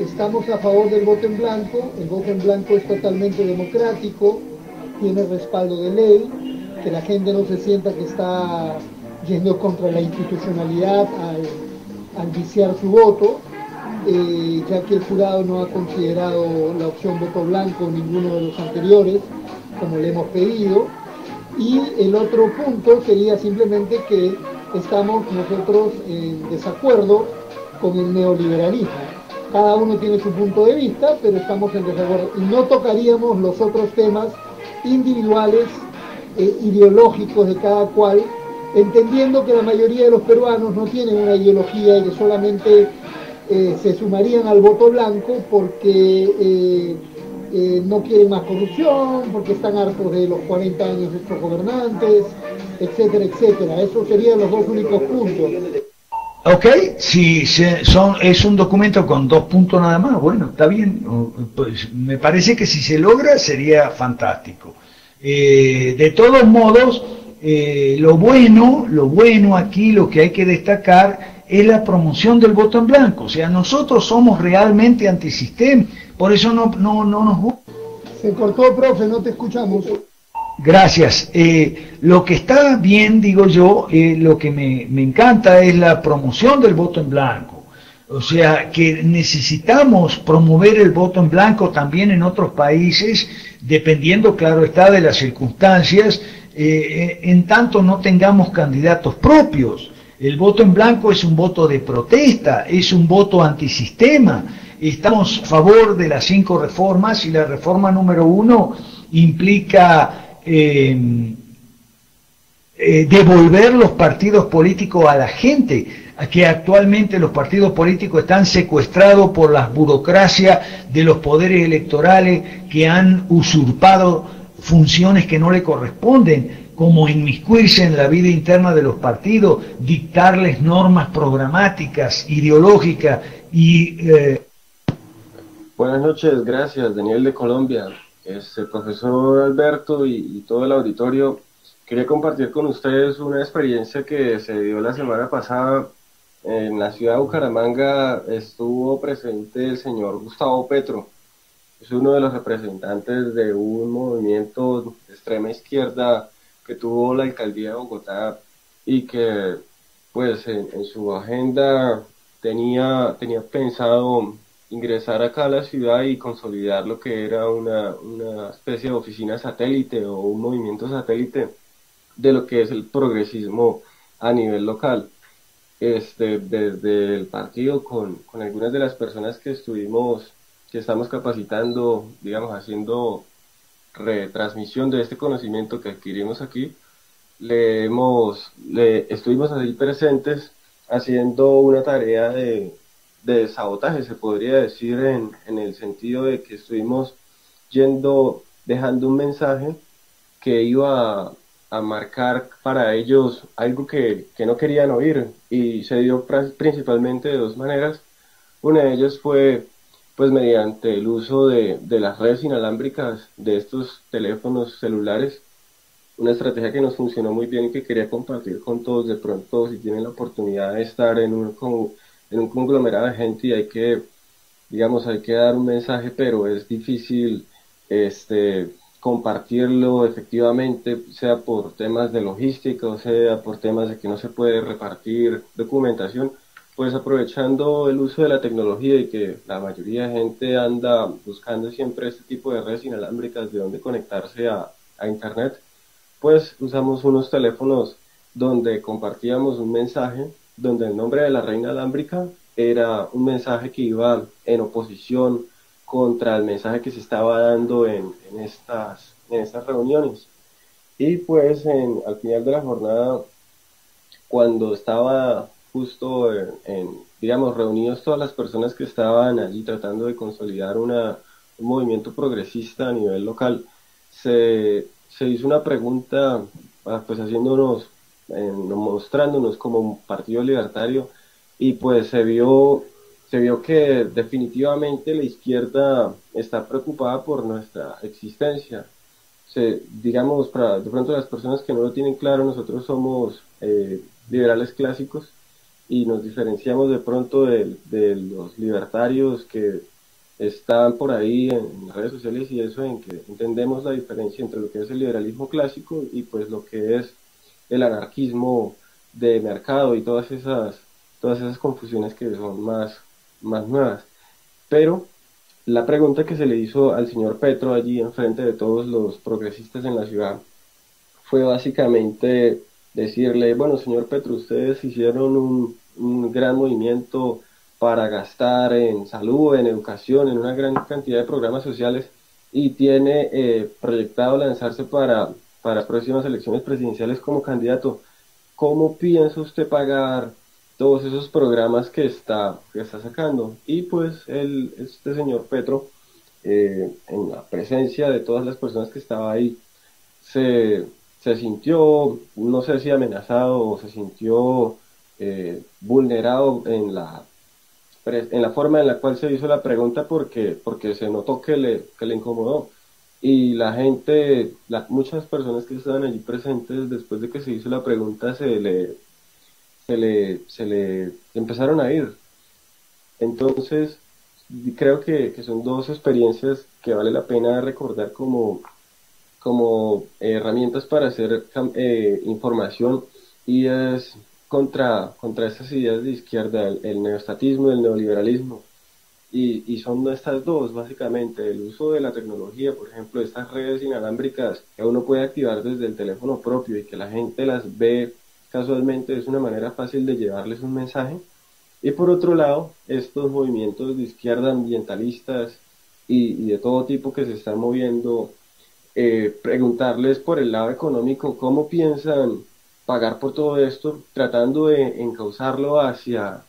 Estamos a favor del voto en blanco, el voto en blanco es totalmente democrático, tiene respaldo de ley, que la gente no se sienta que está yendo contra la institucionalidad al viciar su voto, ya que el jurado no ha considerado la opción voto blanco ninguno de los anteriores, como le hemos pedido. Y el otro punto sería simplemente que estamos nosotros en desacuerdo con el neoliberalismo. Cada uno tiene su punto de vista, pero estamos en desacuerdo. Y no tocaríamos los otros temas individuales, ideológicos de cada cual, entendiendo que la mayoría de los peruanos no tienen una ideología y que solamente se sumarían al voto blanco porque no quieren más corrupción, porque están hartos de los 40 años de estos gobernantes, etcétera, etcétera. Esos serían los 2 únicos puntos.
Ok, si es un documento con 2 puntos nada más, bueno, está bien. Pues me parece que si se logra sería fantástico. De todos modos, lo bueno aquí, lo que hay que destacar es la promoción del voto en blanco. O sea, nosotros somos realmente antisistema, por eso no nos gusta.
Se cortó, profe, no te escuchamos.
Gracias. Lo que está bien, digo yo, lo que me encanta es la promoción del voto en blanco. O sea, que necesitamos promover el voto en blanco también en otros países, dependiendo, claro está, de las circunstancias, en tanto no tengamos candidatos propios. El voto en blanco es un voto de protesta, es un voto antisistema. Estamos a favor de las 5 reformas y la reforma número 1 implica devolver los partidos políticos a la gente, que actualmente los partidos políticos están secuestrados por las burocracias de los poderes electorales que han usurpado funciones que no le corresponden, como inmiscuirse en la vida interna de los partidos, dictarles normas programáticas, ideológicas y...
Buenas noches, gracias, Daniel de Colombia. Profesor Alberto y todo el auditorio, quería compartir con ustedes una experiencia que se dio la semana pasada. En la ciudad de Bucaramanga estuvo presente el señor Gustavo Petro. Es uno de los representantes de un movimiento de extrema izquierda que tuvo la alcaldía de Bogotá y que pues en su agenda tenía pensado ingresar acá a la ciudad y consolidar lo que era una especie de oficina satélite o un movimiento satélite de lo que es el progresismo a nivel local. Desde el partido con algunas de las personas que estamos capacitando, digamos, haciendo retransmisión de este conocimiento que adquirimos aquí, estuvimos ahí presentes haciendo una tarea de sabotaje, se podría decir, en el sentido de que estuvimos dejando un mensaje que iba a marcar para ellos algo que no querían oír, y se dio principalmente de 2 maneras. Una de ellas fue pues mediante el uso de las redes inalámbricas de estos teléfonos celulares, una estrategia que nos funcionó muy bien y que quería compartir con todos. De pronto, si tienen la oportunidad de estar en un conglomerado de gente y hay que dar un mensaje, pero es difícil compartirlo efectivamente, sea por temas de logística o sea por temas de que no se puede repartir documentación, pues aprovechando el uso de la tecnología y que la mayoría de gente anda buscando siempre este tipo de redes inalámbricas de donde conectarse a internet, pues usamos unos teléfonos donde compartíamos un mensaje donde el nombre de la reina alámbrica era un mensaje que iba en oposición contra el mensaje que se estaba dando en estas reuniones. Y pues al final de la jornada, cuando estaba justo digamos, reunidos todas las personas que estaban allí tratando de consolidar un movimiento progresista a nivel local, se hizo una pregunta, pues mostrándonos como un partido libertario, y pues se vio que definitivamente la izquierda está preocupada por nuestra existencia. Digamos, de pronto las personas que no lo tienen claro, nosotros somos liberales clásicos y nos diferenciamos de pronto de los libertarios que están por ahí en redes sociales y eso, en que entendemos la diferencia entre lo que es el liberalismo clásico y pues lo que es el anarquismo de mercado y todas esas confusiones que son más nuevas. Pero la pregunta que se le hizo al señor Petro allí enfrente de todos los progresistas en la ciudad fue básicamente decirle: bueno, señor Petro, ustedes hicieron un gran movimiento para gastar en salud, en educación, en una gran cantidad de programas sociales, y tiene proyectado lanzarse para las próximas elecciones presidenciales como candidato. ¿Cómo piensa usted pagar todos esos programas que está sacando? Y pues este señor Petro, en la presencia de todas las personas que estaban ahí, se sintió, no sé si amenazado o se sintió vulnerado en la forma en la cual se hizo la pregunta, porque se notó que le incomodó. y la gente, muchas personas que estaban allí presentes, después de que se hizo la pregunta, se le empezaron a ir. Entonces, creo que son dos experiencias que vale la pena recordar como herramientas para hacer información, y es contra estas ideas de izquierda, el neoestatismo y el neoliberalismo. Y son estas dos, básicamente, el uso de la tecnología, por ejemplo, estas redes inalámbricas que uno puede activar desde el teléfono propio y que la gente las ve casualmente, es una manera fácil de llevarles un mensaje. Y por otro lado, estos movimientos de izquierda ambientalistas y de todo tipo que se están moviendo, preguntarles por el lado económico cómo piensan pagar por todo esto, tratando de encauzarlo hacia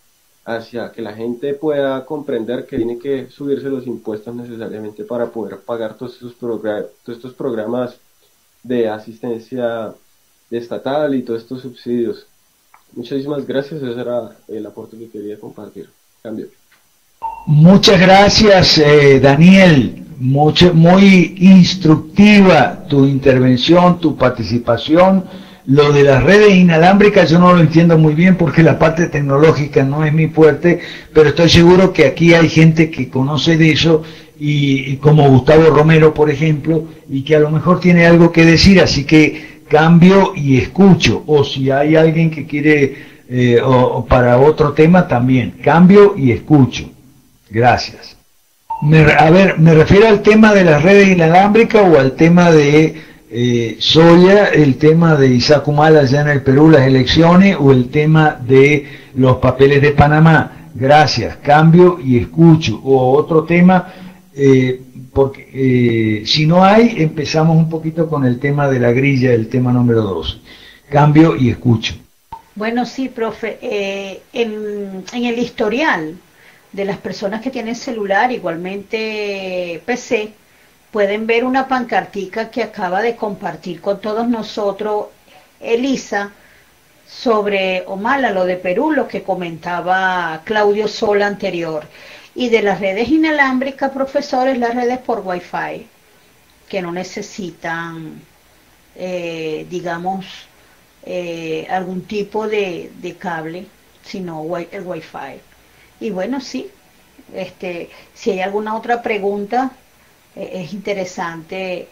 que la gente pueda comprender que tiene que subirse los impuestos necesariamente para poder pagar todos estos programas de asistencia estatal y todos estos subsidios. Muchísimas gracias, ese era el aporte que quería compartir. Cambio.
Muchas gracias, Daniel. Muy instructiva tu intervención, tu participación. Lo de las redes inalámbricas yo no lo entiendo muy bien porque la parte tecnológica no es mi fuerte, pero estoy seguro que aquí hay gente que conoce de eso, y como Gustavo Romero, por ejemplo, y que a lo mejor tiene algo que decir, así que cambio y escucho, o si hay alguien que quiere o para otro tema también, cambio y escucho. Gracias. A ver, ¿me refiero al tema de las redes inalámbricas o al tema de Soya, el tema de Isaac Humala allá en el Perú, las elecciones, o el tema de los papeles de Panamá? Gracias, cambio y escucho. O otro tema, porque si no hay, empezamos un poquito con el tema de la grilla, el tema número 2. Cambio y escucho.
Bueno, sí, profe, en el historial de las personas que tienen celular, igualmente PC, pueden ver una pancartica que acaba de compartir con todos nosotros Elisa sobre Humala, lo de Perú, lo que comentaba Claudio Sola anterior. Y de las redes inalámbricas, profesores, las redes por Wi-Fi, que no necesitan, digamos, algún tipo de cable, sino el Wi-Fi. Y bueno, sí, si hay alguna otra pregunta, es interesante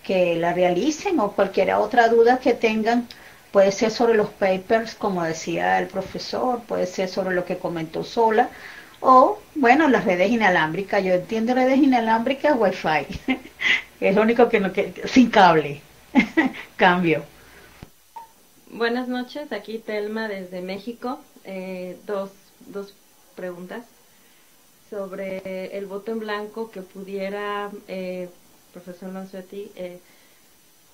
que la realicen, o cualquier otra duda que tengan. Puede ser sobre los papers, como decía el profesor, puede ser sobre lo que comentó Sola, o, bueno, las redes inalámbricas. Yo entiendo redes inalámbricas, Wi-Fi. Es lo único que sin cable. Cambio.
Buenas noches, aquí Telma desde México. Dos preguntas sobre el voto en blanco, que pudiera, profesor Mansuetti,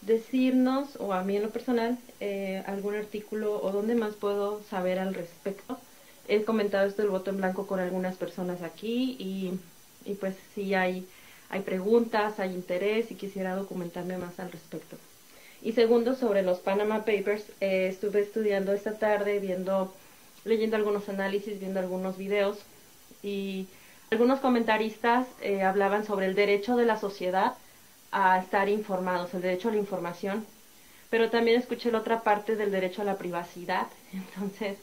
decirnos, o a mí en lo personal, algún artículo o dónde más puedo saber al respecto. He comentado esto del voto en blanco con algunas personas aquí, y pues sí hay preguntas, hay interés, y quisiera documentarme más al respecto. Y segundo, sobre los Panama Papers, estuve estudiando esta tarde, leyendo algunos análisis, viendo algunos videos, y algunos comentaristas hablaban sobre el derecho de la sociedad a estar informados, el derecho a la información, pero también escuché la otra parte del derecho a la privacidad. Entonces,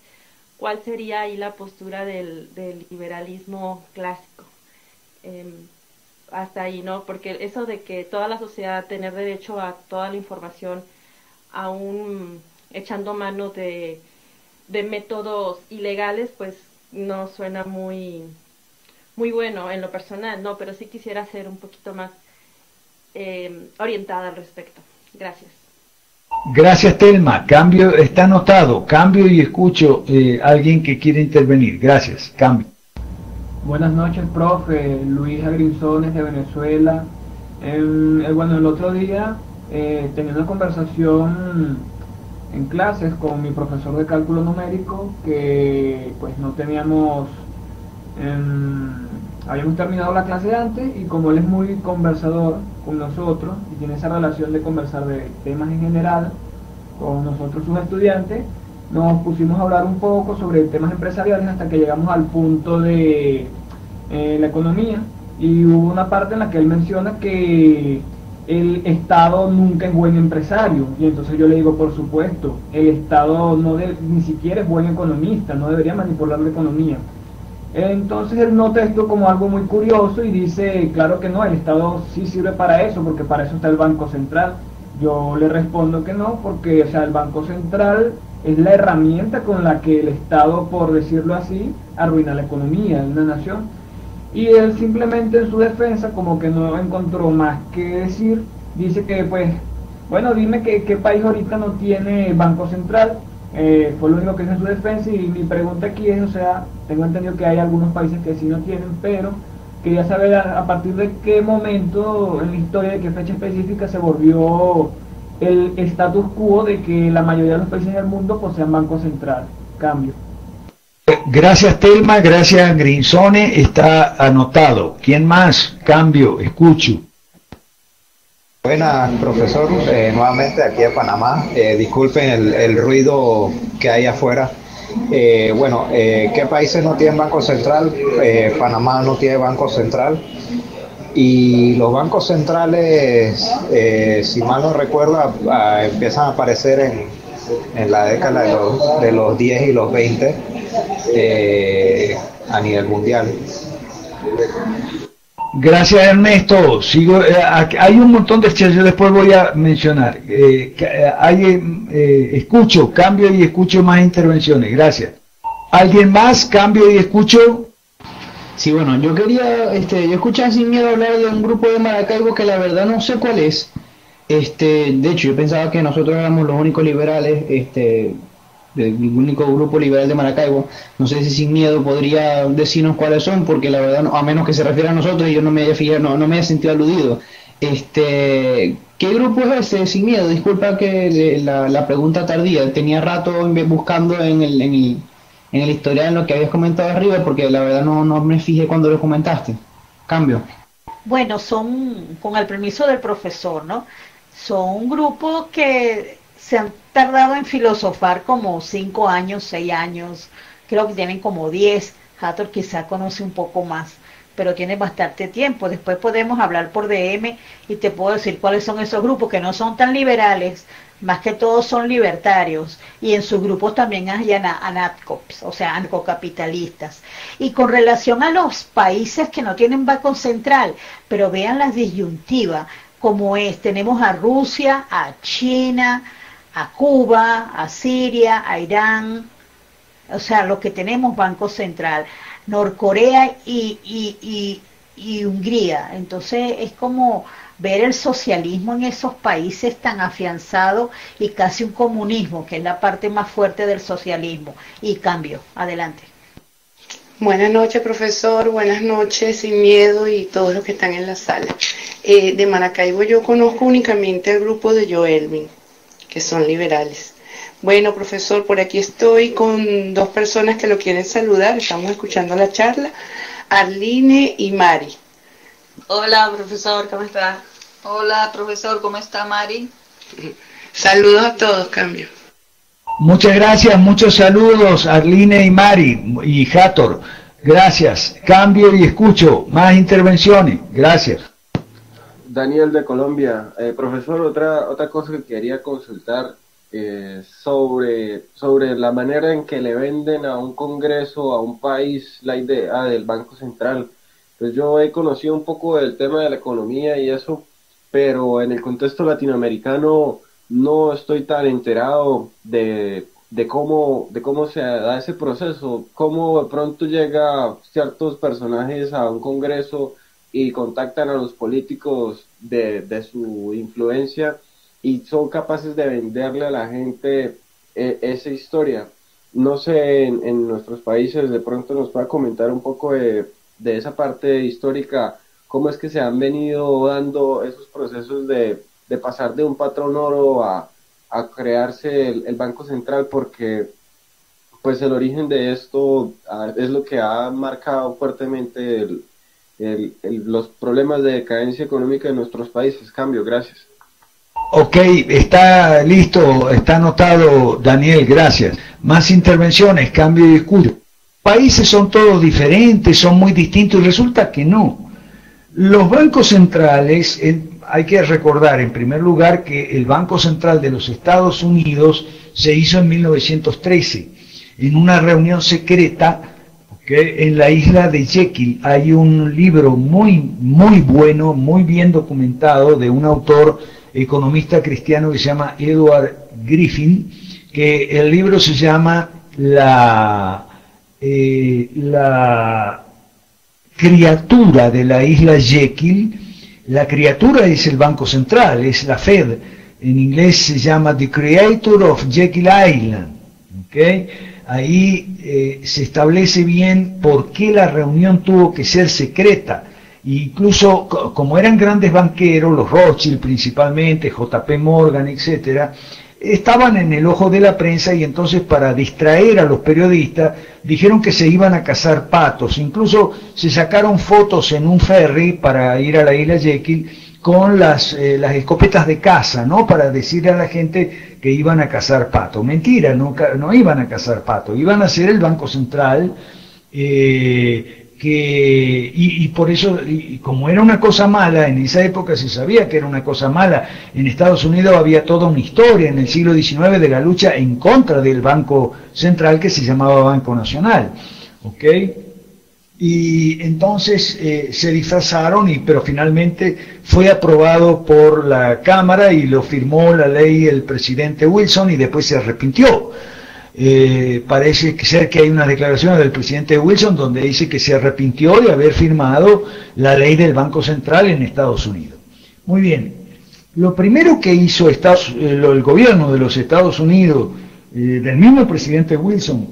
¿cuál sería ahí la postura del liberalismo clásico? Hasta ahí, ¿no? Porque eso de que toda la sociedad tener derecho a toda la información, aún echando mano de métodos ilegales, pues no suena muy bueno en lo personal, ¿no? Pero sí quisiera ser un poquito más orientada al respecto. Gracias.
Gracias, Telma. Cambio, está anotado. Cambio y escucho alguien que quiere intervenir. Gracias. Cambio.
Buenas noches, profe. Luis Agrinzones de Venezuela. Bueno, el otro día tenía una conversación en clases con mi profesor de cálculo numérico, que pues no teníamos, habíamos terminado la clase antes, y como él es muy conversador con nosotros y tiene esa relación de conversar de temas en general con nosotros sus estudiantes, nos pusimos a hablar un poco sobre temas empresariales hasta que llegamos al punto de la economía, y hubo una parte en la que él menciona que el Estado nunca es buen empresario. Y entonces yo le digo, por supuesto, el Estado ni siquiera es buen economista, no debería manipular la economía. Entonces él nota esto como algo muy curioso y dice, claro que no, el Estado sí sirve para eso, porque para eso está el Banco Central. Yo le respondo que no, porque o sea, el Banco Central es la herramienta con la que el Estado, por decirlo así, arruina la economía de una nación. Y él simplemente en su defensa, como que no encontró más que decir, dice que pues, bueno, dime qué país ahorita no tiene Banco Central. Fue lo único que hizo en su defensa, y mi pregunta aquí es, o sea, tengo entendido que hay algunos países que sí no tienen, pero quería saber a partir de qué momento en la historia, de qué fecha específica se volvió el status quo de que la mayoría de los países del mundo posean Banco Central. Cambio.
Gracias Telma, gracias Grinsone, está anotado. ¿Quién más? Cambio, escucho.
Buenas, profesor, nuevamente aquí de Panamá. Disculpen el ruido que hay afuera. ¿Qué países no tienen Banco Central? Panamá no tiene Banco Central. Y los bancos centrales, si mal no recuerdo, empiezan a aparecer en la década de los 10 y los 20 a nivel mundial.
Gracias Ernesto. Sigo, hay un montón de chats, yo después voy a mencionar. Escucho, cambio y escucho más intervenciones. Gracias. ¿Alguien más? Cambio y escucho.
Sí, bueno, yo quería, yo escuchaba Sin Miedo hablar de un grupo de Maracaibo que la verdad no sé cuál es. De hecho, yo pensaba que nosotros éramos los únicos liberales, el único grupo liberal de Maracaibo. No sé si Sin Miedo podría decirnos cuáles son, porque la verdad, a menos que se refiera a nosotros y yo no me haya fijado, no me haya sentido aludido. ¿Qué grupo es ese, Sin Miedo? Disculpa que la pregunta tardía, tenía rato buscando en el historial, en lo que habías comentado arriba, porque la verdad no me fijé cuando lo comentaste. Cambio.
Bueno, son, con el permiso del profesor, ¿no? Son un grupo que se han tardado en filosofar como 5 años, 6 años, creo que tienen como 10, Hathor quizá conoce un poco más, pero tiene bastante tiempo. Después podemos hablar por DM y te puedo decir cuáles son esos grupos que no son tan liberales, más que todos son libertarios, y en sus grupos también hay anarcops, o sea, anarcocapitalistas. Y con relación a los países que no tienen Banco Central, pero vean las disyuntivas, como es, tenemos a Rusia, a China, a Cuba, a Siria, a Irán, o sea, los que tenemos Banco Central, Norcorea y Hungría. Entonces es como ver el socialismo en esos países tan afianzado y casi un comunismo, que es la parte más fuerte del socialismo. Y cambio, adelante.
Buenas noches, profesor, buenas noches, Sin Miedo y todos los que están en la sala. De Maracaibo yo conozco únicamente el grupo de Joelvin, que son liberales. Bueno, profesor, por aquí estoy con 2 personas que lo quieren saludar, estamos escuchando la charla, Arline y Mari.
Hola, profesor, ¿cómo está? Hola, profesor, ¿cómo está Mari?
Saludos a todos, cambio.
Muchas gracias, muchos saludos Arline y Mari y Hathor. Gracias. Cambio y escucho. Más intervenciones. Gracias.
Daniel de Colombia. Profesor, otra cosa que quería consultar sobre la manera en que le venden a un congreso, a un país, la idea del Banco Central. Pues yo he conocido un poco del tema de la economía y eso, pero en el contexto latinoamericano no estoy tan enterado de cómo se da ese proceso, cómo de pronto llega ciertos personajes a un congreso y contactan a los políticos de su influencia y son capaces de venderle a la gente esa historia. No sé, en nuestros países de pronto nos pueda comentar un poco de esa parte histórica, cómo es que se han venido dando esos procesos de pasar de un patrón oro a crearse el Banco Central, porque pues el origen de esto es lo que ha marcado fuertemente los problemas de decadencia económica en nuestros países. Cambio, gracias.
Ok, está listo, está anotado Daniel, gracias. Más intervenciones, cambio y escucho. Países son todos diferentes, son muy distintos y resulta que no. Los bancos centrales, hay que recordar en primer lugar que el Banco Central de los Estados Unidos se hizo en 1913, en una reunión secreta, en la isla de Jekyll. Hay un libro muy bueno, muy bien documentado, de un autor economista cristiano que se llama Edward Griffin, que el libro se llama La criatura de la isla Jekyll. La criatura es el Banco Central, es la Fed. En inglés se llama The Creator of Jekyll Island. Ahí se establece bien por qué la reunión tuvo que ser secreta. Incluso como eran grandes banqueros, los Rothschild principalmente, JP Morgan, etcétera, estaban en el ojo de la prensa, y entonces, para distraer a los periodistas, dijeron que se iban a cazar patos. Incluso se sacaron fotos en un ferry para ir a la isla Jekyll con las escopetas de caza, ¿no? Para decirle a la gente que iban a cazar patos. Mentira, no iban a cazar patos, iban a ser el Banco Central, y por eso, y como era una cosa mala, en esa época se sabía que era una cosa mala. En Estados Unidos había toda una historia en el siglo XIX de la lucha en contra del Banco Central, que se llamaba Banco Nacional, y entonces se disfrazaron, pero finalmente fue aprobado por la Cámara y lo firmó la ley el presidente Wilson, y después se arrepintió. Parece ser que hay unas declaraciones del presidente Wilson donde dice que se arrepintió de haber firmado la ley del Banco Central en Estados Unidos. Muy bien, lo primero que hizo el gobierno de los Estados Unidos, del mismo presidente Wilson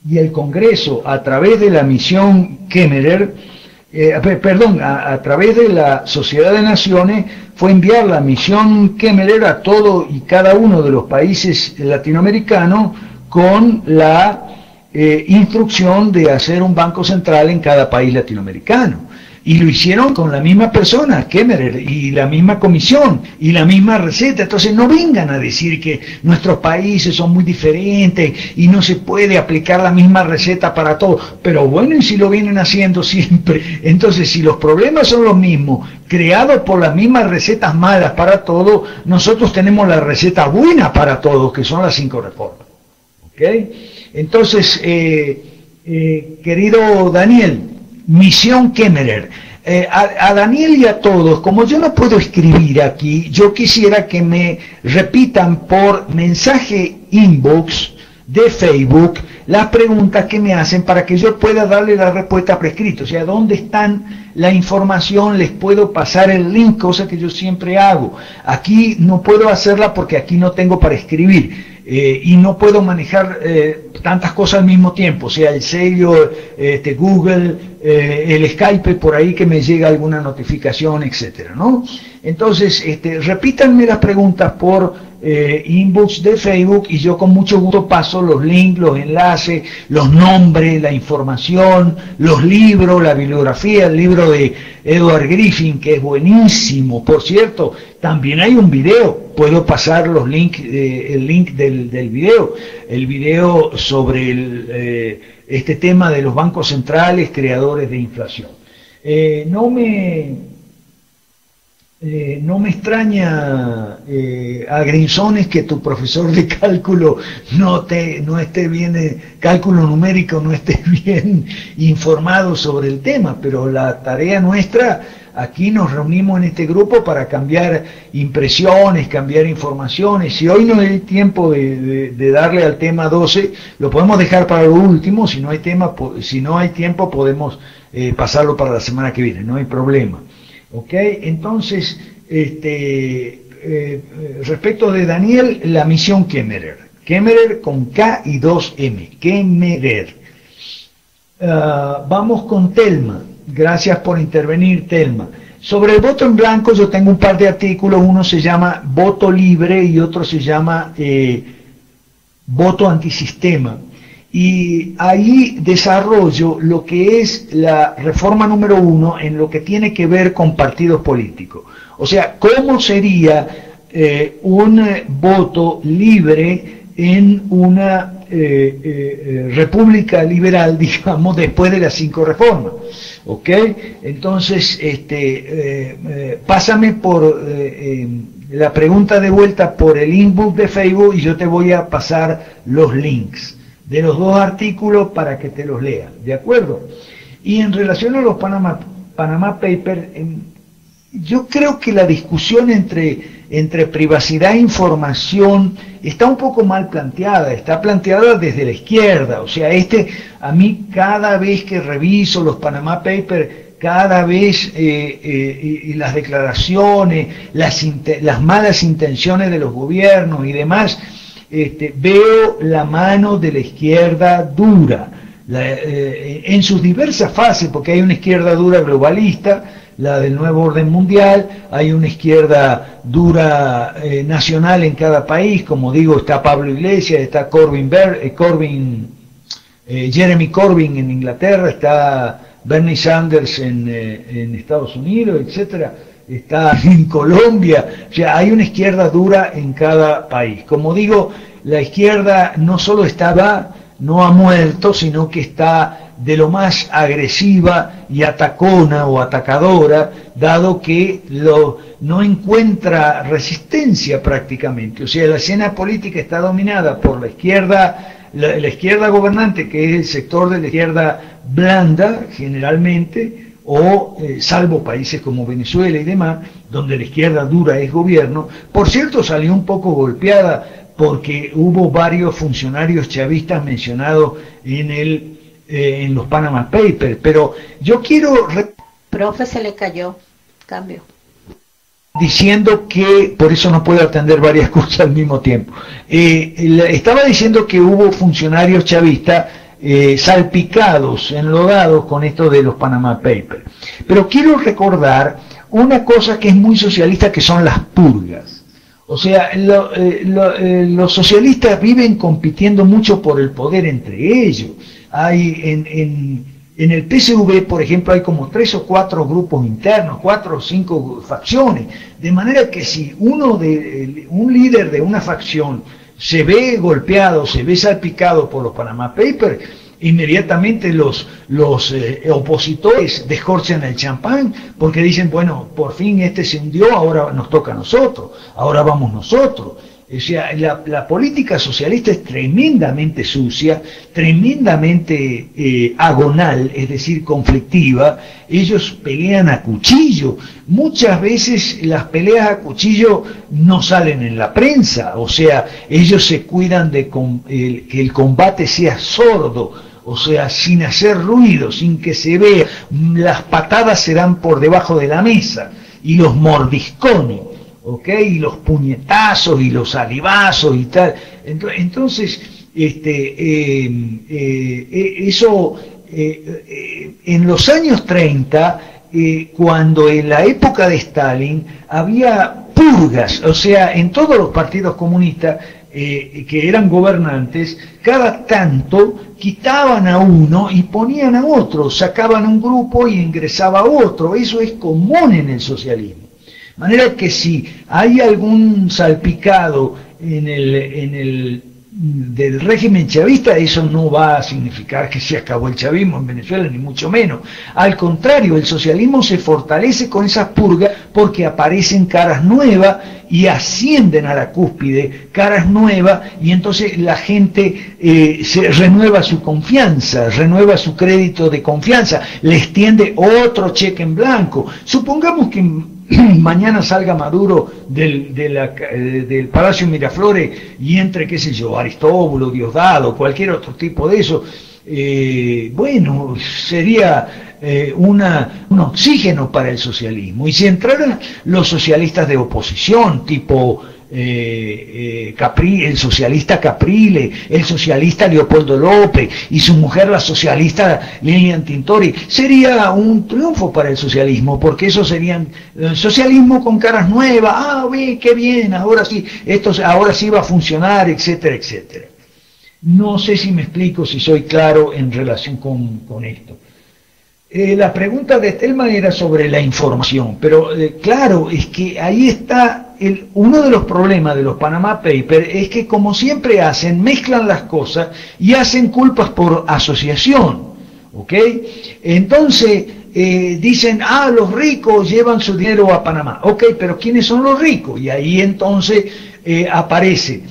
y el Congreso, a través de la misión Kemmerer, a través de la Sociedad de Naciones, fue enviar la misión Kemmerer a todo y cada uno de los países latinoamericanos con la instrucción de hacer un banco central en cada país latinoamericano. Y lo hicieron con la misma persona, Kemmerer, y la misma comisión, y la misma receta. Entonces no vengan a decir que nuestros países son muy diferentes y no se puede aplicar la misma receta para todos. Pero bueno, y si lo vienen haciendo siempre. Entonces, si los problemas son los mismos, creados por las mismas recetas malas para todos, nosotros tenemos la receta buena para todos, que son las 5 reformas. Entonces, querido Daniel, misión Kemmerer. A Daniel y a todos, como yo no puedo escribir aquí, yo quisiera que me repitan por mensaje inbox de Facebook las preguntas que me hacen para que yo pueda darle la respuesta por escrito. O sea, ¿dónde están la información? Les puedo pasar el link, cosa que yo siempre hago. Aquí no puedo hacerla porque aquí no tengo para escribir. Y no puedo manejar tantas cosas al mismo tiempo, o sea, el sello, Google, el Skype, por ahí que me llega alguna notificación, etcétera, ¿no? Entonces, repítanme las preguntas por inbox de Facebook, y yo con mucho gusto paso los links, los enlaces, los nombres, la información, los libros, la bibliografía, el libro de Edward Griffin, que es buenísimo, por cierto. También hay un video, puedo pasar los links, el link del video, el video sobre este tema de los bancos centrales creadores de inflación. No me extraña, Agrinzones, que tu profesor de cálculo no esté bien, cálculo numérico, no esté bien informado sobre el tema, pero la tarea nuestra, aquí nos reunimos en este grupo para cambiar impresiones, cambiar informaciones. Si hoy no hay tiempo de darle al tema 12, lo podemos dejar para lo último. Si no hay tiempo, podemos pasarlo para la semana que viene, no hay problema. Entonces, respecto de Daniel, la misión Kemmerer. Kemmerer con K y 2M. Kemmerer. Vamos con Telma. Gracias por intervenir, Telma. Sobre el voto en blanco yo tengo un par de artículos, uno se llama Voto Libre y otro se llama Voto Antisistema. Y ahí desarrollo lo que es la reforma número 1 en lo que tiene que ver con partidos políticos. O sea, ¿cómo sería un voto libre en una república liberal, digamos, después de las 5 reformas. ¿Ok? Entonces, pásame por la pregunta de vuelta por el inbox de Facebook y yo te voy a pasar los links de los 2 artículos para que te los leas, ¿de acuerdo? Y en relación a los Panama Papers, yo creo que la discusión entre privacidad e información está un poco mal planteada, está planteada desde la izquierda, o sea, a mí cada vez que reviso los Panama Papers, cada vez las declaraciones, las malas intenciones de los gobiernos y demás, veo la mano de la izquierda dura, en sus diversas fases, porque hay una izquierda dura globalista, la del nuevo orden mundial, hay una izquierda dura nacional en cada país, como digo, está Pablo Iglesias, está Jeremy Corbyn en Inglaterra, está Bernie Sanders en Estados Unidos, etcétera, está en Colombia, o sea, hay una izquierda dura en cada país. Como digo, la izquierda no solo no ha muerto, sino que está de lo más agresiva y atacona o atacadora, dado que no encuentra resistencia prácticamente. O sea, la escena política está dominada por la izquierda gobernante, que es el sector de la izquierda blanda, generalmente, o salvo países como Venezuela y demás, donde la izquierda dura es gobierno. Por cierto, salió un poco golpeada porque hubo varios funcionarios chavistas mencionados en los Panama Papers, pero yo quiero...
Profe, se le cayó, cambio.
Diciendo que, por eso no puedo atender varias cosas al mismo tiempo, estaba diciendo que hubo funcionarios chavistas salpicados, enlodados con esto de los Panama Papers, pero quiero recordar una cosa que es muy socialista, que son las purgas. O sea, los socialistas viven compitiendo mucho por el poder entre ellos. Hay en el PSV, por ejemplo, hay como 3 o 4 grupos internos, 4 o 5 facciones, de manera que si un líder de una facción se ve golpeado, se ve salpicado por los Panama Papers, inmediatamente los opositores descorchan el champán, porque dicen, bueno, por fin se hundió, ahora nos toca a nosotros, ahora vamos nosotros. O sea, la política socialista es tremendamente sucia, tremendamente agonal, es decir, conflictiva. Ellos pelean a cuchillo. Muchas veces las peleas a cuchillo no salen en la prensa, o sea, ellos se cuidan de que el combate sea sordo, o sea, sin hacer ruido, sin que se vea. Las patadas se dan por debajo de la mesa y los mordiscones, ¿ok? Y los puñetazos y los salivazos y tal. Entonces, eso en los años 30, cuando en la época de Stalin había purgas, o sea, en todos los partidos comunistas que eran gobernantes, cada tanto quitaban a uno y ponían a otro, sacaban un grupo y ingresaba otro. Eso es común en el socialismo. De manera que si hay algún salpicado del régimen chavista, eso no va a significar que se acabó el chavismo en Venezuela, ni mucho menos. Al contrario, el socialismo se fortalece con esas purgas porque aparecen caras nuevas y ascienden a la cúspide caras nuevas, y entonces la gente se renueva su confianza, renueva su crédito de confianza, les tiende otro cheque en blanco. Supongamos que mañana salga Maduro del Palacio Miraflores y entre, qué sé yo, Aristóbulo, Diosdado, cualquier otro tipo de eso, bueno, sería un oxígeno para el socialismo. Y si entraran los socialistas de oposición, tipo el socialista Caprile, el socialista Leopoldo López y su mujer, la socialista Lilian Tintori, sería un triunfo para el socialismo, porque eso serían socialismo con caras nuevas. Ve, qué bien, ahora sí va a funcionar, etcétera, etcétera. No sé si me explico, si soy claro en relación con esto. La pregunta de Telma era sobre la información, pero claro, es que ahí está uno de los problemas de los Panama Papers es que, como siempre hacen, mezclan las cosas y hacen culpas por asociación, ¿ok? Entonces dicen, los ricos llevan su dinero a Panamá, ok, pero ¿quiénes son los ricos? Y ahí entonces aparece,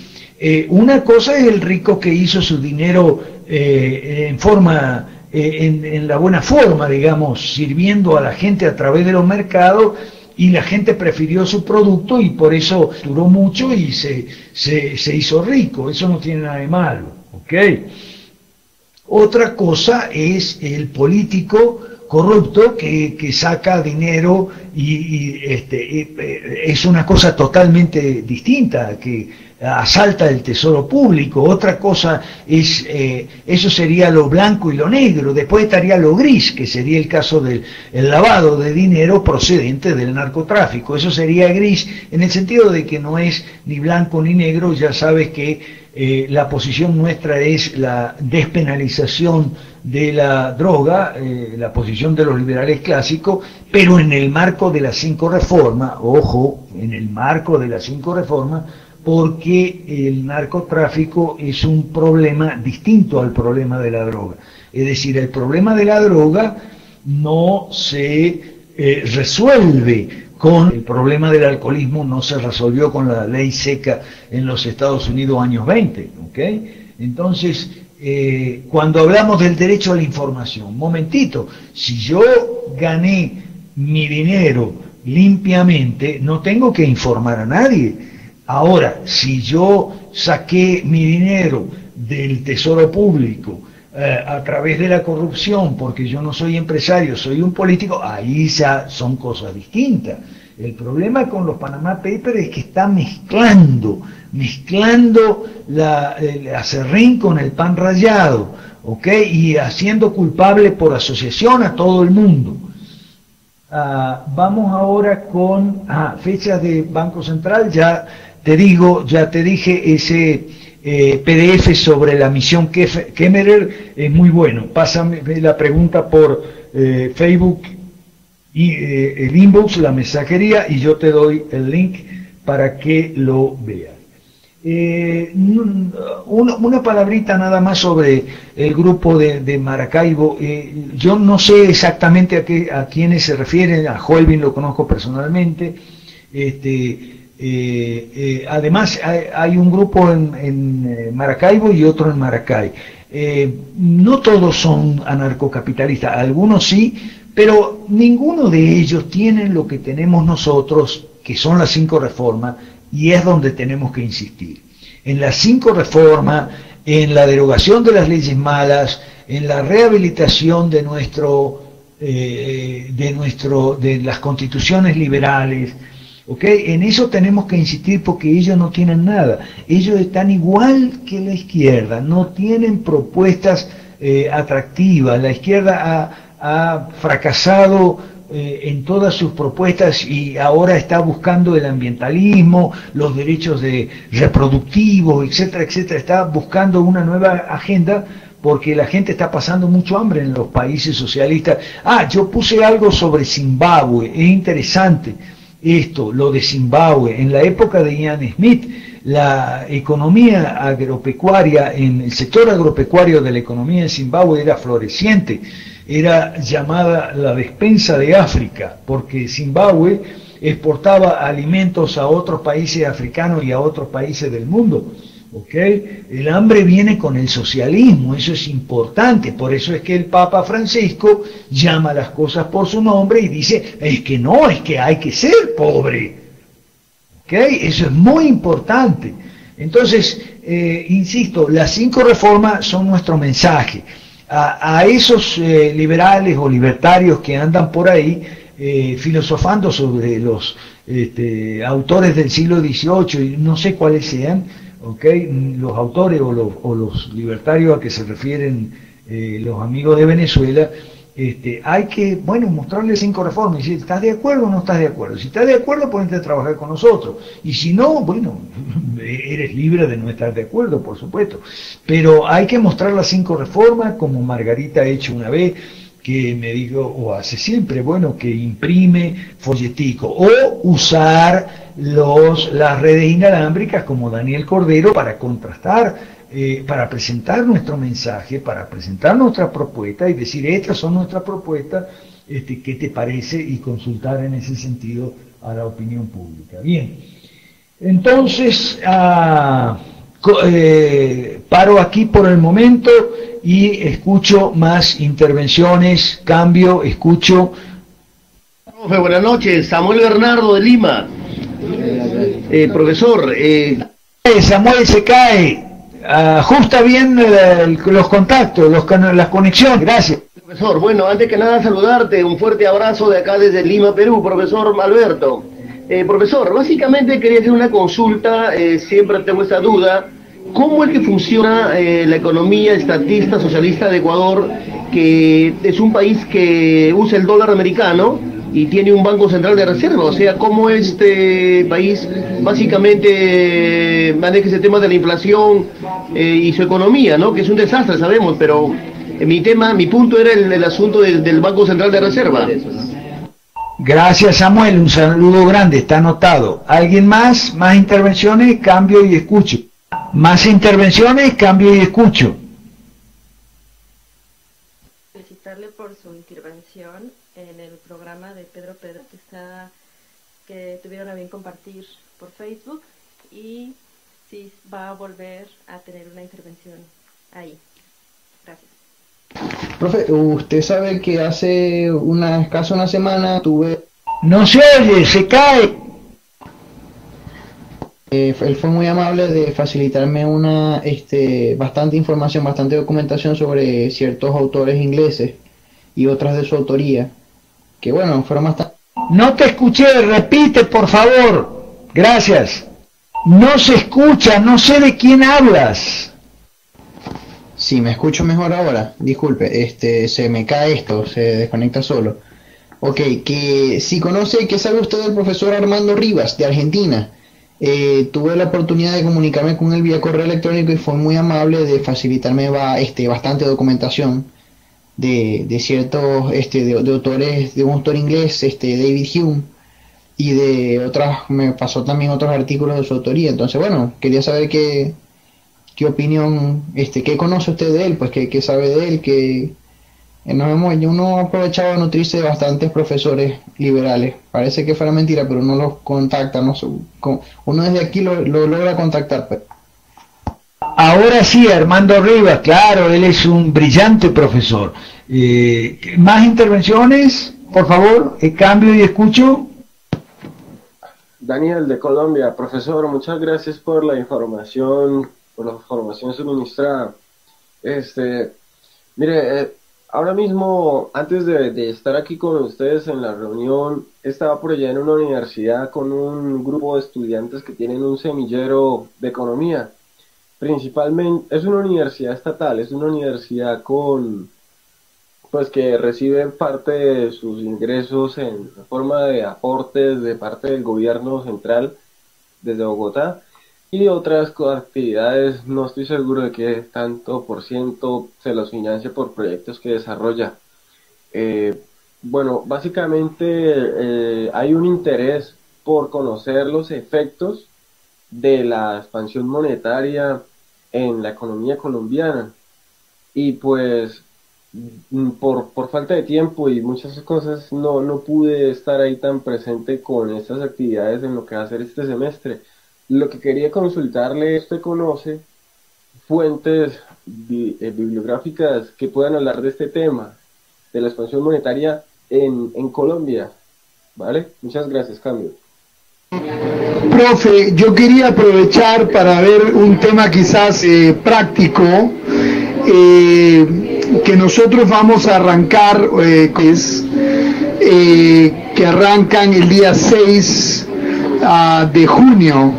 una cosa es el rico que hizo su dinero en forma, en la buena forma, digamos, sirviendo a la gente a través de los mercados, y la gente prefirió su producto y por eso duró mucho y se hizo rico. Eso no tiene nada de malo, ¿ok? Otra cosa es el político corrupto que saca dinero y es una cosa totalmente distinta, que asalta el tesoro público. Otra cosa es, eso sería lo blanco y lo negro. Después estaría lo gris, que sería el caso del lavado de dinero procedente del narcotráfico. Eso sería gris en el sentido de que no es ni blanco ni negro. Ya sabes que la posición nuestra es la despenalización de la droga, la posición de los liberales clásicos, pero en el marco de las 5 reformas, ojo, en el marco de las 5 reformas, porque el narcotráfico es un problema distinto al problema de la droga. Es decir, el problema de la droga no se resuelve con el problema del alcoholismo, no se resolvió con la ley seca en los Estados Unidos años 20, ¿ok? Entonces, cuando hablamos del derecho a la información, momentito, si yo gané mi dinero limpiamente, no tengo que informar a nadie. Ahora, si yo saqué mi dinero del tesoro público a través de la corrupción, porque yo no soy empresario, soy un político, ahí ya son cosas distintas. El problema con los Panama Papers es que está mezclando el aserrín con el pan rallado, ¿ok? Y haciendo culpable por asociación a todo el mundo. Vamos ahora con fechas de Banco Central. Ya te dije, ese PDF sobre la misión Kemmerer es muy bueno. Pásame la pregunta por Facebook y el inbox, la mensajería, y yo te doy el link para que lo veas. Una palabrita nada más sobre el grupo de Maracaibo. Yo no sé exactamente a quiénes se refieren. A Joelvin lo conozco personalmente. Además hay un grupo en Maracaibo y otro en Maracay. No todos son anarcocapitalistas, algunos sí, pero ninguno de ellos tiene lo que tenemos nosotros, que son las 5 reformas, y es donde tenemos que insistir. En las 5 reformas, en la derogación de las leyes malas, en la rehabilitación de las constituciones liberales, ¿ok? En eso tenemos que insistir porque ellos no tienen nada. Ellos están igual que la izquierda, no tienen propuestas atractivas. La izquierda ha fracasado en todas sus propuestas y ahora está buscando el ambientalismo, los derechos reproductivos, etcétera, etcétera. Está buscando una nueva agenda porque la gente está pasando mucho hambre en los países socialistas. Yo puse algo sobre Zimbabue, es interesante esto, lo de Zimbabue. En la época de Ian Smith, la economía agropecuaria, en el sector agropecuario de la economía en Zimbabue era floreciente, era llamada la despensa de África, porque Zimbabue exportaba alimentos a otros países africanos y a otros países del mundo. ¿Okay? El hambre viene con el socialismo, eso es importante, por eso es que el Papa Francisco llama las cosas por su nombre y dice, es que hay que ser pobre. ¿Okay? Eso es muy importante. Entonces, insisto, las 5 reformas son nuestro mensaje. A esos liberales o libertarios que andan por ahí filosofando sobre los autores del siglo XVIII, y no sé cuáles sean, ¿okay? Los autores o los libertarios a que se refieren los amigos de Venezuela, hay que, mostrarles 5 reformas y decir, ¿estás de acuerdo o no estás de acuerdo? Si estás de acuerdo, ponete a trabajar con nosotros, y si no, eres libre de no estar de acuerdo, por supuesto, pero hay que mostrar las 5 reformas, como Margarita ha hecho una vez, que me dijo, o hace siempre, bueno, que imprime folletico, o usar las redes inalámbricas como Daniel Cordero para contrastar, para presentar nuestro mensaje, para presentar nuestra propuesta y decir, estas son nuestras propuestas, ¿qué te parece? Y consultar en ese sentido a la opinión pública. Bien, entonces paro aquí por el momento y escucho más intervenciones, cambio, escucho.
Profe, buenas noches, Samuel Bernardo de Lima. Profesor,
Samuel se cae, ajusta bien los contactos, las conexiones, gracias.
Profesor, bueno, antes que nada saludarte, un fuerte abrazo de acá desde Lima, Perú, profesor Alberto. Profesor, básicamente quería hacer una consulta, siempre tengo esa duda. ¿Cómo es que funciona la economía estatista socialista de Ecuador, que es un país que usa el dólar americano y tiene un banco central de reserva? O sea, ¿cómo este país básicamente maneja ese tema de la inflación y su economía, ¿no? Que es un desastre, sabemos, pero mi punto era el asunto del banco central de reserva.
Gracias, Samuel, un saludo grande, está anotado. ¿Alguien más? ¿Más intervenciones? Cambio y escucho. Más intervenciones, cambio y escucho.
Felicitarle por su intervención en el programa de Pedro que tuvieron a bien compartir por Facebook, y sí va a volver a tener una intervención ahí. Gracias.
Profe, usted sabe que hace escasa una semana tuve...
No se oye, se cae.
Él fue muy amable de facilitarme bastante información, bastante documentación sobre ciertos autores ingleses y otras de su autoría, que bueno, fueron bastante...
No te escuché, repite por favor, gracias. No se escucha, no sé de quién hablas.
Sí, me escucho mejor ahora, disculpe, se me cae esto, se desconecta solo. Ok, que si conoce, ¿qué sabe usted del profesor Armando Rivas, de Argentina? Tuve la oportunidad de comunicarme con él vía correo electrónico y fue muy amable de facilitarme bastante documentación de ciertos de autores, de un autor inglés, David Hume, y de otras, me pasó también otros artículos de su autoría. Entonces, bueno, quería saber qué opinión, qué conoce usted de él, pues qué sabe de él, que uno ha aprovechado de nutrirse de bastantes profesores liberales. Parece que fuera mentira, pero uno los contacta, uno desde aquí lo logra contactar. Pues.
Ahora sí, Armando Rivas, claro, él es un brillante profesor. ¿Más intervenciones, por favor? Cambio y escucho.
Daniel de Colombia. Profesor, muchas gracias por la información suministrada. Mire, ahora mismo, antes de estar aquí con ustedes en la reunión, estaba por allá en una universidad con un grupo de estudiantes que tienen un semillero de economía. Principalmente, es una universidad estatal, es una universidad que recibe parte de sus ingresos en forma de aportes de parte del gobierno central desde Bogotá, y otras actividades, no estoy seguro de qué tanto por ciento se los financia por proyectos que desarrolla. Básicamente hay un interés por conocer los efectos de la expansión monetaria en la economía colombiana, y pues por falta de tiempo y muchas cosas no pude estar ahí tan presente con estas actividades en lo que va a ser este semestre. Lo que quería consultarle, ¿usted conoce fuentes bibliográficas que puedan hablar de este tema, de la expansión monetaria en Colombia? ¿Vale? Muchas gracias, cambio.
Profe, yo quería aprovechar para ver un tema quizás práctico, que nosotros vamos a arrancar, que arrancan el día 6 de junio,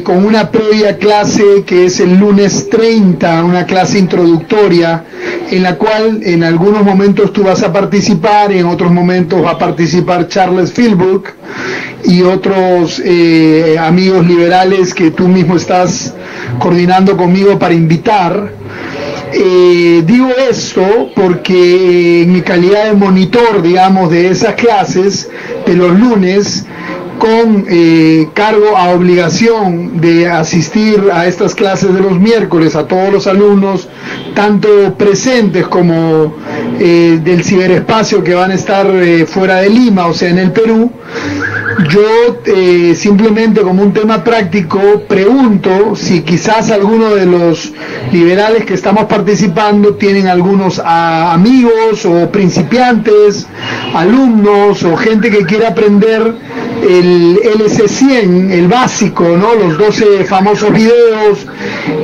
con una previa clase que es el lunes 30, una clase introductoria, en la cual en algunos momentos tú vas a participar, en otros momentos va a participar Charles Philbrook y otros amigos liberales que tú mismo estás coordinando conmigo para invitar. Digo esto porque en mi calidad de monitor, digamos, de esas clases de los lunes, con cargo a obligación de asistir a estas clases de los miércoles a todos los alumnos, tanto presentes como del ciberespacio que van a estar fuera de Lima, o sea, en el Perú. Yo simplemente como un tema práctico pregunto si quizás alguno de los liberales que estamos participando tienen algunos amigos o principiantes, alumnos o gente que quiera aprender el LC100, el básico, ¿no? Los 12 famosos videos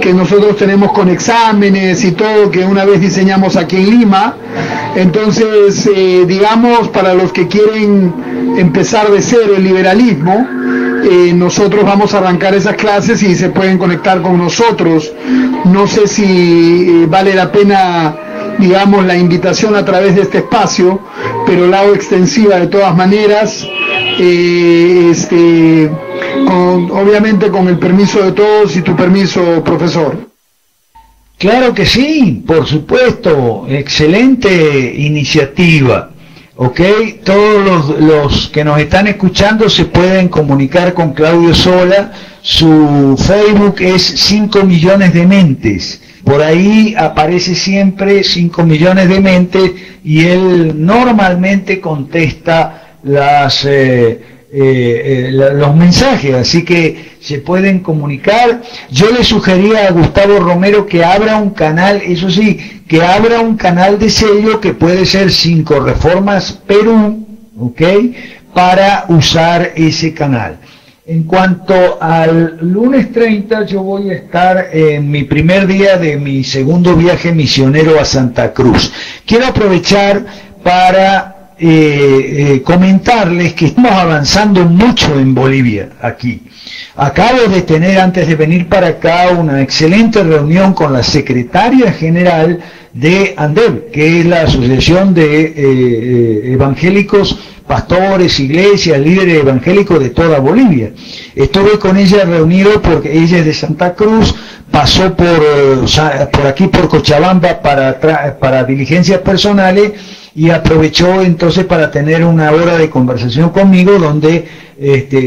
que nosotros tenemos con exámenes y todo, que una vez diseñamos aquí en Lima. Entonces, digamos, para los que quieren empezar de cero el liberalismo, nosotros vamos a arrancar esas clases y se pueden conectar con nosotros. No sé si vale la pena, digamos, la invitación a través de este espacio, pero la hago extensiva de todas maneras, obviamente con el permiso de todos y tu permiso, profesor.
Claro que sí, por supuesto, excelente iniciativa. Ok, todos los que nos están escuchando se pueden comunicar con Claudio Sola. Su Facebook es 5 millones de mentes. Por ahí aparece siempre 5 millones de mentes y él normalmente contesta los mensajes, así que se pueden comunicar. Yo le sugería a Gustavo Romero que abra un canal, eso sí, que abra un canal de sello que puede ser 5 Reformas Perú, ¿ok?, para usar ese canal. En cuanto al lunes 30, yo voy a estar en mi primer día de mi segundo viaje misionero a Santa Cruz. Quiero aprovechar para comentarles que estamos avanzando mucho en Bolivia aquí. Acabo de tener, antes de venir para acá, una excelente reunión con la secretaria general de ANDEB, que es la Asociación de Evangélicos, Pastores, Iglesias, Líderes Evangélicos de toda Bolivia. Estuve con ella reunido porque ella es de Santa Cruz, pasó por aquí por Cochabamba para diligencias personales, y aprovechó entonces para tener una hora de conversación conmigo donde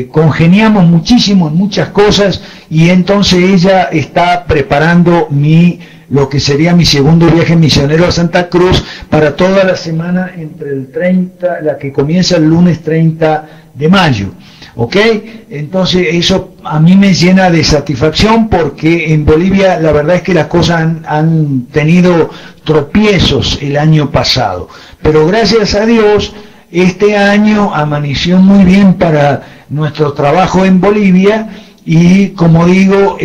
congeniamos muchísimo en muchas cosas, y entonces ella está preparando lo que sería mi segundo viaje misionero a Santa Cruz para toda la semana entre el 30, la que comienza el lunes 30 de mayo. ¿Ok? Entonces eso a mí me llena de satisfacción, porque en Bolivia la verdad es que las cosas han tenido tropiezos el año pasado, pero gracias a Dios este año amaneció muy bien para nuestro trabajo en Bolivia. Y como digo,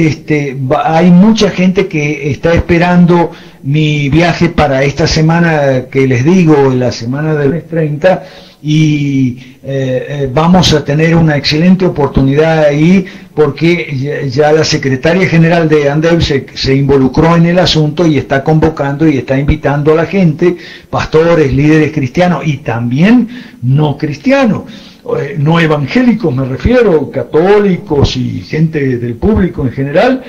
hay mucha gente que está esperando mi viaje para esta semana que les digo, la semana del mes 30, y vamos a tener una excelente oportunidad ahí, porque ya la secretaria general de ANDEB se involucró en el asunto y está convocando y está invitando a la gente, pastores, líderes cristianos y también no cristianos. No evangélicos me refiero, católicos y gente del público en general,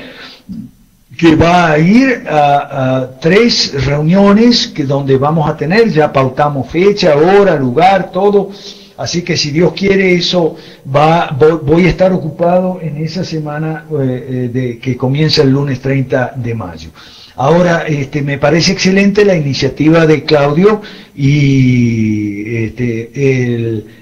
que va a ir a 3 reuniones donde vamos a tener, ya pautamos fecha, hora, lugar, todo, así que si Dios quiere eso, voy a estar ocupado en esa semana que comienza el lunes 30 de mayo. Ahora, me parece excelente la iniciativa de Claudio y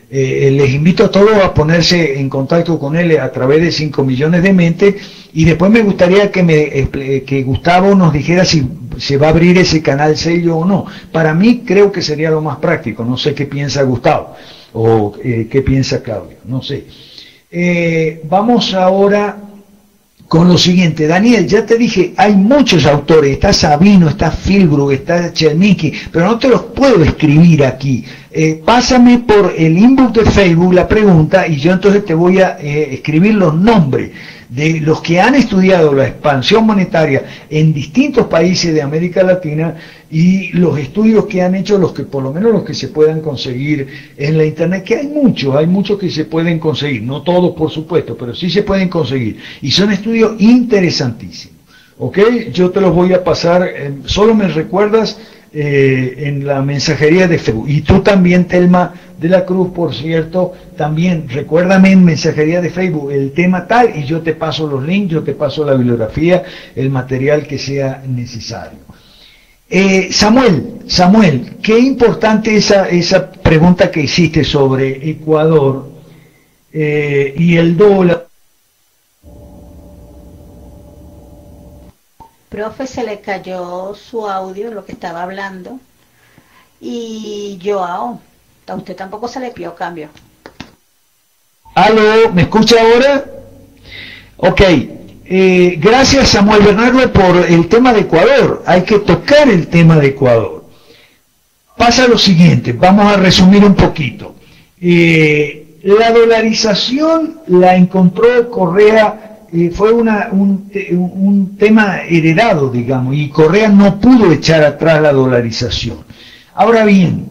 les invito a todos a ponerse en contacto con él a través de 5 millones de mentes, y después me gustaría que Gustavo nos dijera si se va a abrir ese canal sello o no. Para mí creo que sería lo más práctico, no sé qué piensa Gustavo o qué piensa Claudio, no sé. Vamos ahora con lo siguiente. Daniel, ya te dije, hay muchos autores, está Sabino, está Filbrook, está Chernicki, pero no te los puedo escribir aquí. Pásame por el inbox de Facebook la pregunta y yo entonces te voy a escribir los nombres de los que han estudiado la expansión monetaria en distintos países de América Latina y los estudios que han hecho, por lo menos los que se puedan conseguir en la internet, que hay muchos que se pueden conseguir, no todos por supuesto, pero sí se pueden conseguir, y son estudios interesantísimos. ¿ok? Yo te los voy a pasar, solo me recuerdas en la mensajería de Facebook. Y tú también, Telma de la Cruz, por cierto, también recuérdame en mensajería de Facebook el tema tal, y yo te paso los links, yo te paso la bibliografía, el material que sea necesario. Samuel, qué importante esa pregunta que hiciste sobre Ecuador y el dólar.
Profe, se le cayó su audio, lo que estaba hablando, y Joao, a usted tampoco se le pidió cambio.
¿Aló? ¿Me escucha ahora? Ok. Gracias, Samuel Bernardo, por el tema de Ecuador. Hay que tocar el tema de Ecuador. Pasa lo siguiente, vamos a resumir un poquito. La dolarización la encontró Correa, fue un tema heredado, digamos, y Correa no pudo echar atrás la dolarización. Ahora bien,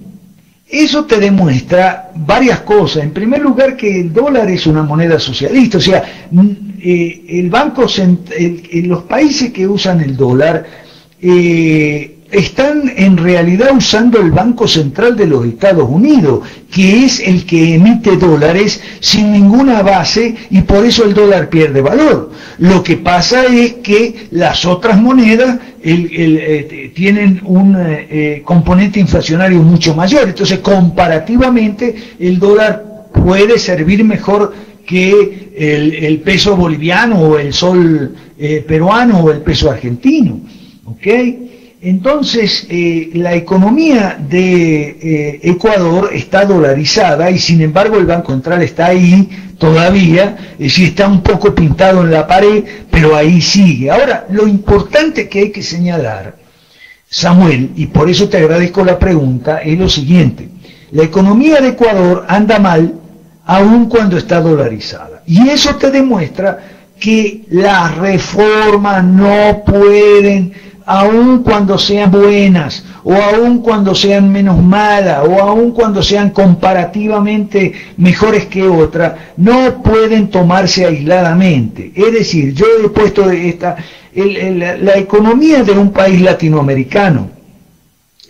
eso te demuestra varias cosas. En primer lugar, que el dólar es una moneda socialista, o sea, los países que usan el dólar están en realidad usando el Banco Central de los Estados Unidos, que es el que emite dólares sin ninguna base, y por eso el dólar pierde valor. Lo que pasa es que las otras monedas tienen un componente inflacionario mucho mayor, entonces comparativamente el dólar puede servir mejor que el peso boliviano o el sol peruano o el peso argentino, ¿ok? Entonces, la economía de Ecuador está dolarizada y sin embargo el Banco Central está ahí todavía, sí está un poco pintado en la pared, pero ahí sigue. Ahora, lo importante que hay que señalar, Samuel, y por eso te agradezco la pregunta, es lo siguiente: la economía de Ecuador anda mal aun cuando está dolarizada. Y eso te demuestra que las reformas no pueden, aun cuando sean buenas, o aun cuando sean menos malas, o aun cuando sean comparativamente mejores que otras, no pueden tomarse aisladamente. Es decir, yo he puesto la economía de un país latinoamericano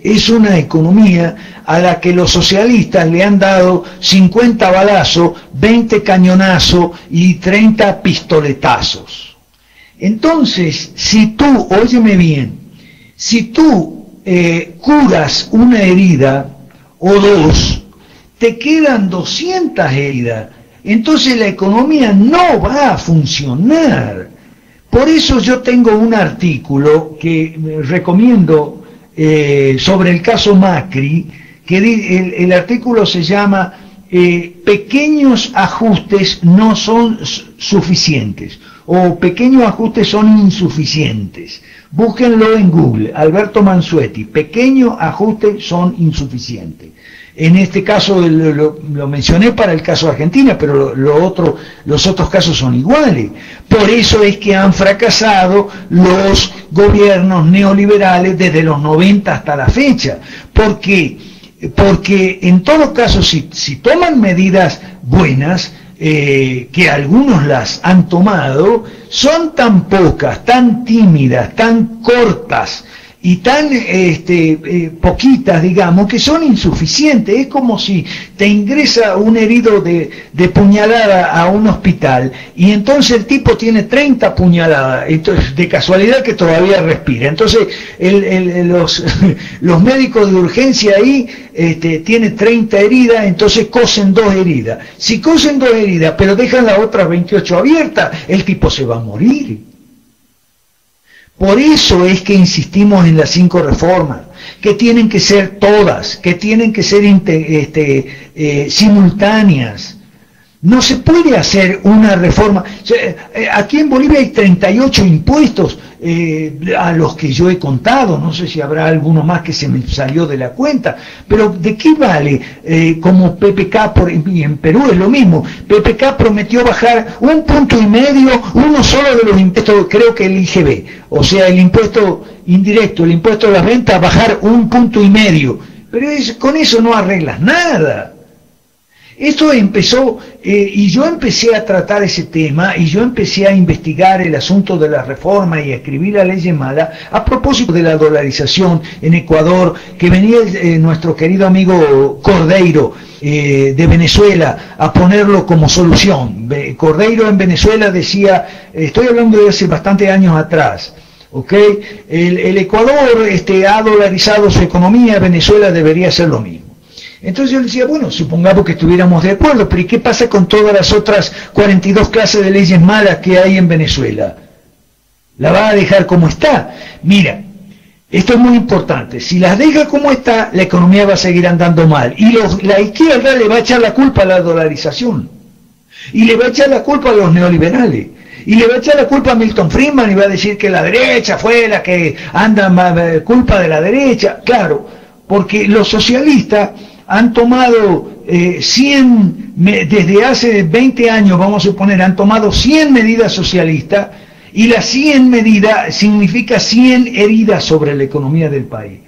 es una economía a la que los socialistas le han dado 50 balazos, 20 cañonazos y 30 pistoletazos. Entonces, si tú, óyeme bien, si tú curas una herida o dos, te quedan 200 heridas, entonces la economía no va a funcionar. Por eso yo tengo un artículo que recomiendo sobre el caso Macri, que el artículo se llama pequeños ajustes no son suficientes, o pequeños ajustes son insuficientes. Búsquenlo en Google, Alberto Mansuetti, pequeños ajustes son insuficientes. En este caso lo mencioné para el caso de Argentina, pero los otros casos son iguales. Por eso es que han fracasado los gobiernos neoliberales desde los 90 hasta la fecha. Porque en todo caso, si toman medidas buenas, que algunos las han tomado, son tan pocas, tan tímidas, tan cortas y tan poquitas, digamos, que son insuficientes. Es como si te ingresa un herido de puñalada a un hospital y entonces el tipo tiene 30 puñaladas, entonces, de casualidad que todavía respira. Entonces los médicos de urgencia ahí tienen 30 heridas, entonces cosen 2 heridas. Si cosen 2 heridas pero dejan las otras 28 abiertas, el tipo se va a morir. Por eso es que insistimos en las 5 reformas, que tienen que ser todas, que tienen que ser simultáneas. No se puede hacer una reforma. Aquí en Bolivia hay 38 impuestos a los que yo he contado, no sé si habrá alguno más que se me salió de la cuenta, pero ¿de qué vale? Como PPK, y en Perú es lo mismo, PPK prometió bajar 1,5 puntos, uno solo de los impuestos, creo que el IGB, o sea, el impuesto indirecto, el impuesto de las ventas, bajar 1,5 puntos, pero con eso no arreglas nada. Esto empezó, y yo empecé a tratar ese tema, y yo empecé a investigar el asunto de la reforma y a escribir la ley mala a propósito de la dolarización en Ecuador, que venía nuestro querido amigo Cordeiro de Venezuela a ponerlo como solución. Cordeiro en Venezuela decía, estoy hablando de hace bastantes años atrás, ¿okay? El Ecuador ha dolarizado su economía, Venezuela debería hacer lo mismo. Entonces yo decía, bueno, supongamos que estuviéramos de acuerdo, pero ¿y qué pasa con todas las otras 42 clases de leyes malas que hay en Venezuela? ¿La va a dejar como está? Mira, esto es muy importante. Si las deja como está, la economía va a seguir andando mal. Y la izquierda le va a echar la culpa a la dolarización. Y le va a echar la culpa a los neoliberales. Y le va a echar la culpa a Milton Friedman y va a decir que la derecha fue la que anda culpa de la derecha. Claro, porque los socialistas han tomado 100, desde hace 20 años, vamos a suponer, han tomado 100 medidas socialistas, y las 100 medidas significa 100 heridas sobre la economía del país.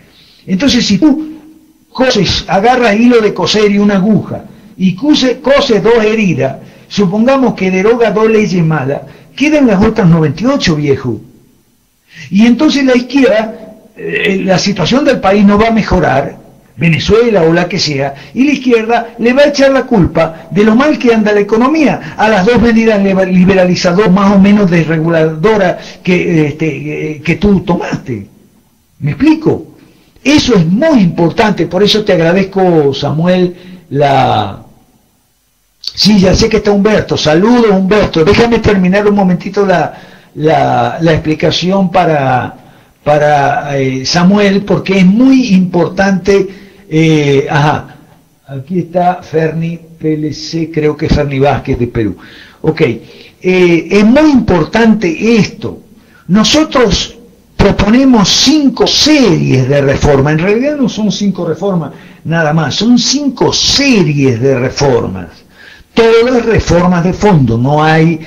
Entonces, si tú agarras hilo de coser y una aguja, y coses 2 heridas, supongamos que deroga 2 leyes malas, quedan las otras 98, viejo. Y entonces la izquierda, la situación del país no va a mejorar, Venezuela o la que sea, y la izquierda le va a echar la culpa de lo mal que anda la economía a las 2 medidas liberalizadoras más o menos desreguladoras que tú tomaste. ¿Me explico? Eso es muy importante, por eso te agradezco, Samuel, Sí, ya sé que está Humberto. Saludos, Humberto. Déjame terminar un momentito la explicación para Samuel, porque es muy importante. Aquí está Ferni PLC, creo que Ferni Vázquez de Perú. Ok, es muy importante esto. Nosotros proponemos 5 series de reformas. En realidad no son 5 reformas nada más, son 5 series de reformas. Todas reformas de fondo, no hay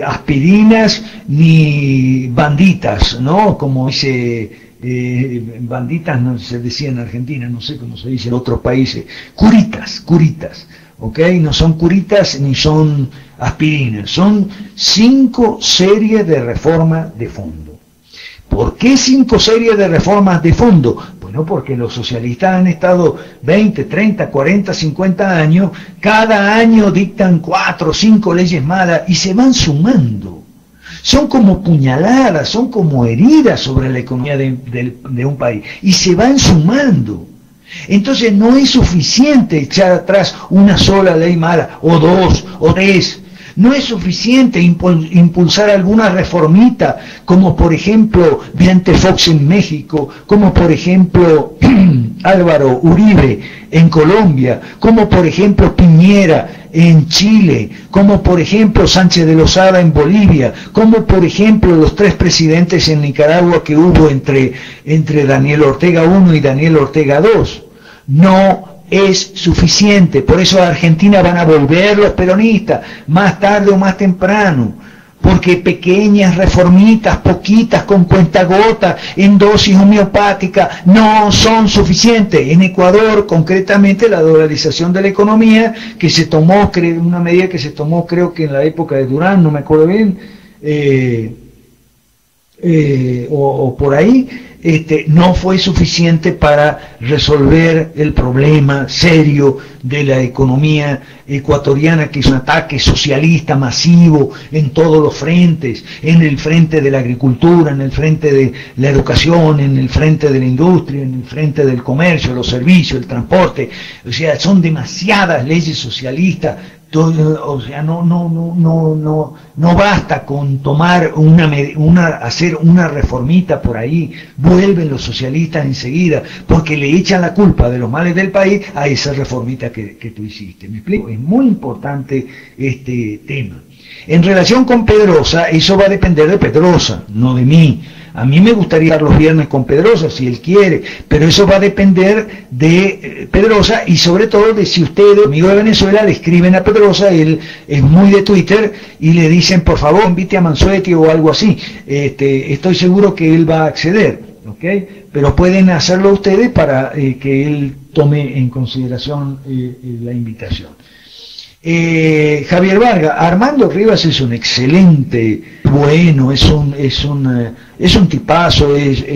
aspirinas ni banditas, ¿no? Como dice, banditas no se decía en Argentina, no sé cómo se dice en otros países, curitas, ¿ok? No son curitas ni son aspirinas, son 5 series de reformas de fondo. ¿Por qué 5 series de reformas de fondo? Bueno, porque los socialistas han estado 20, 30, 40, 50 años, cada año dictan 4 o 5 leyes malas y se van sumando. Son como puñaladas, son como heridas sobre la economía de un país y se van sumando. Entonces no es suficiente echar atrás una sola ley mala, o 2, o 3. No es suficiente impulsar alguna reformita, como por ejemplo Vicente Fox en México, como por ejemplo Álvaro Uribe en Colombia, como por ejemplo Piñera en Chile, como por ejemplo Sánchez de Lozada en Bolivia, como por ejemplo los 3 presidentes en Nicaragua que hubo entre Daniel Ortega I y Daniel Ortega II. No es suficiente, por eso a Argentina van a volver los peronistas, más tarde o más temprano, porque pequeñas reformitas, poquitas, con cuentagotas, en dosis homeopática, no son suficientes. En Ecuador, concretamente, la dolarización de la economía, que se tomó, una medida que se tomó creo que en la época de Durán, no me acuerdo bien, o por ahí, no fue suficiente para resolver el problema serio de la economía ecuatoriana, que es un ataque socialista masivo en todos los frentes, en el frente de la agricultura, en el frente de la educación, en el frente de la industria, en el frente del comercio, los servicios, el transporte. O sea, son demasiadas leyes socialistas. O sea, no basta con tomar hacer una reformita por ahí, vuelven los socialistas enseguida, porque le echan la culpa de los males del país a esa reformita que tú hiciste. ¿Me explico? Es muy importante este tema. En relación con Pedrosa, eso va a depender de Pedrosa, no de mí. A mí me gustaría estar los viernes con Pedrosa, si él quiere, pero eso va a depender de Pedrosa y sobre todo de si ustedes, amigos de Venezuela, le escriben a Pedrosa, él es muy de Twitter, y le dicen, por favor, invite a Mansuetti o algo así. Estoy seguro que él va a acceder, ¿ok? Pero pueden hacerlo ustedes para que él tome en consideración la invitación. Javier Vargas, Armando Rivas es un excelente, bueno, es un tipazo,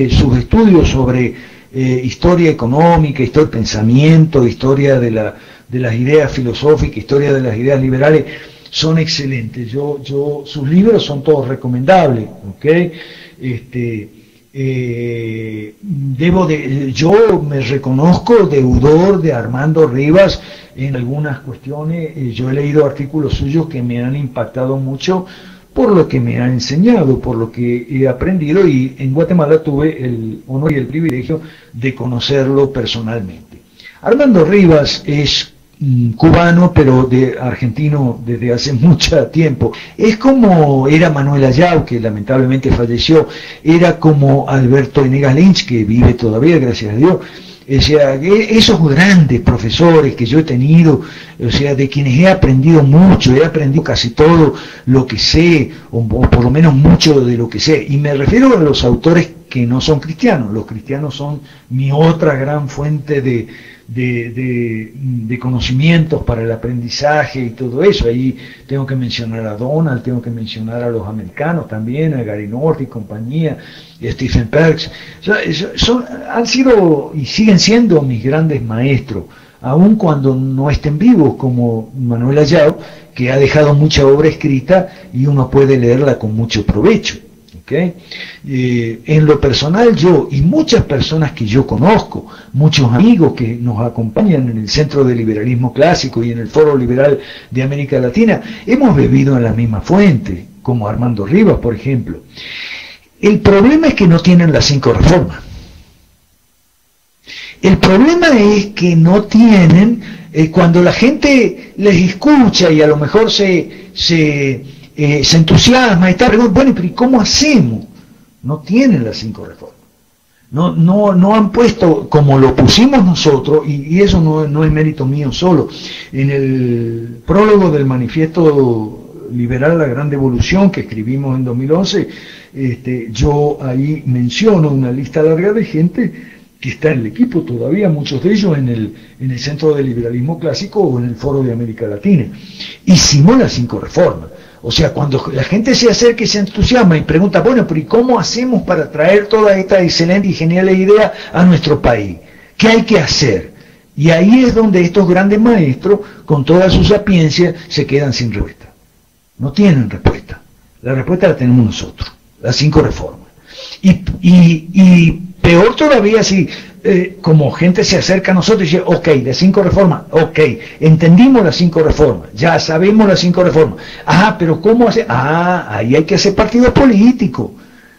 sus estudios sobre historia económica, historia del pensamiento, historia de las ideas filosóficas, historia de las ideas liberales, son excelentes. Sus libros son todos recomendables, ¿ok? Yo me reconozco deudor de Armando Rivas en algunas cuestiones. Yo he leído artículos suyos que me han impactado mucho por lo que me ha enseñado, por lo que he aprendido, y en Guatemala tuve el honor y el privilegio de conocerlo personalmente. Armando Rivas es cubano, pero argentino desde hace mucho tiempo. Es como era Manuel Ayau, que lamentablemente falleció, era como Alberto Enegas Lynch, que vive todavía, gracias a Dios. O sea, esos grandes profesores que yo he tenido, o sea, de quienes he aprendido mucho, he aprendido casi todo lo que sé, o por lo menos mucho de lo que sé, y me refiero a los autores que no son cristianos. Los cristianos son mi otra gran fuente de conocimientos para el aprendizaje y todo eso. Ahí tengo que mencionar a Donald, tengo que mencionar a los americanos también, a Gary North y compañía, y a Stephen Perks. Han sido y siguen siendo mis grandes maestros, aun cuando no estén vivos, como Manuel Ayau, que ha dejado mucha obra escrita y uno puede leerla con mucho provecho. En lo personal, yo y muchas personas que yo conozco, muchos amigos que nos acompañan en el Centro de Liberalismo Clásico y en el Foro Liberal de América Latina, hemos bebido en la misma fuente, como Armando Rivas, por ejemplo. El problema es que no tienen las 5 reformas. El problema es que no tienen, cuando la gente les escucha y a lo mejor se entusiasma y tal, bueno, pero ¿y cómo hacemos? No tienen las 5 reformas. No han puesto, como lo pusimos nosotros, y eso no es mérito mío solo. En el prólogo del manifiesto liberal La Gran Devolución que escribimos en 2011, yo ahí menciono una lista larga de gente que está en el equipo todavía, muchos de ellos en el Centro de Liberalismo Clásico o en el Foro de América Latina. Hicimos las 5 reformas. O sea, cuando la gente se acerca y se entusiasma y pregunta, bueno, pero ¿y cómo hacemos para traer toda esta excelente y genial idea a nuestro país? ¿Qué hay que hacer? Y ahí es donde estos grandes maestros, con toda su sapiencia, se quedan sin respuesta. No tienen respuesta. La respuesta la tenemos nosotros, las 5 reformas. Y peor todavía si como gente se acerca a nosotros y dice, ok, de 5 reformas, ok, entendimos las 5 reformas, ya sabemos las 5 reformas, pero ¿cómo hacer? Ahí hay que hacer partido político,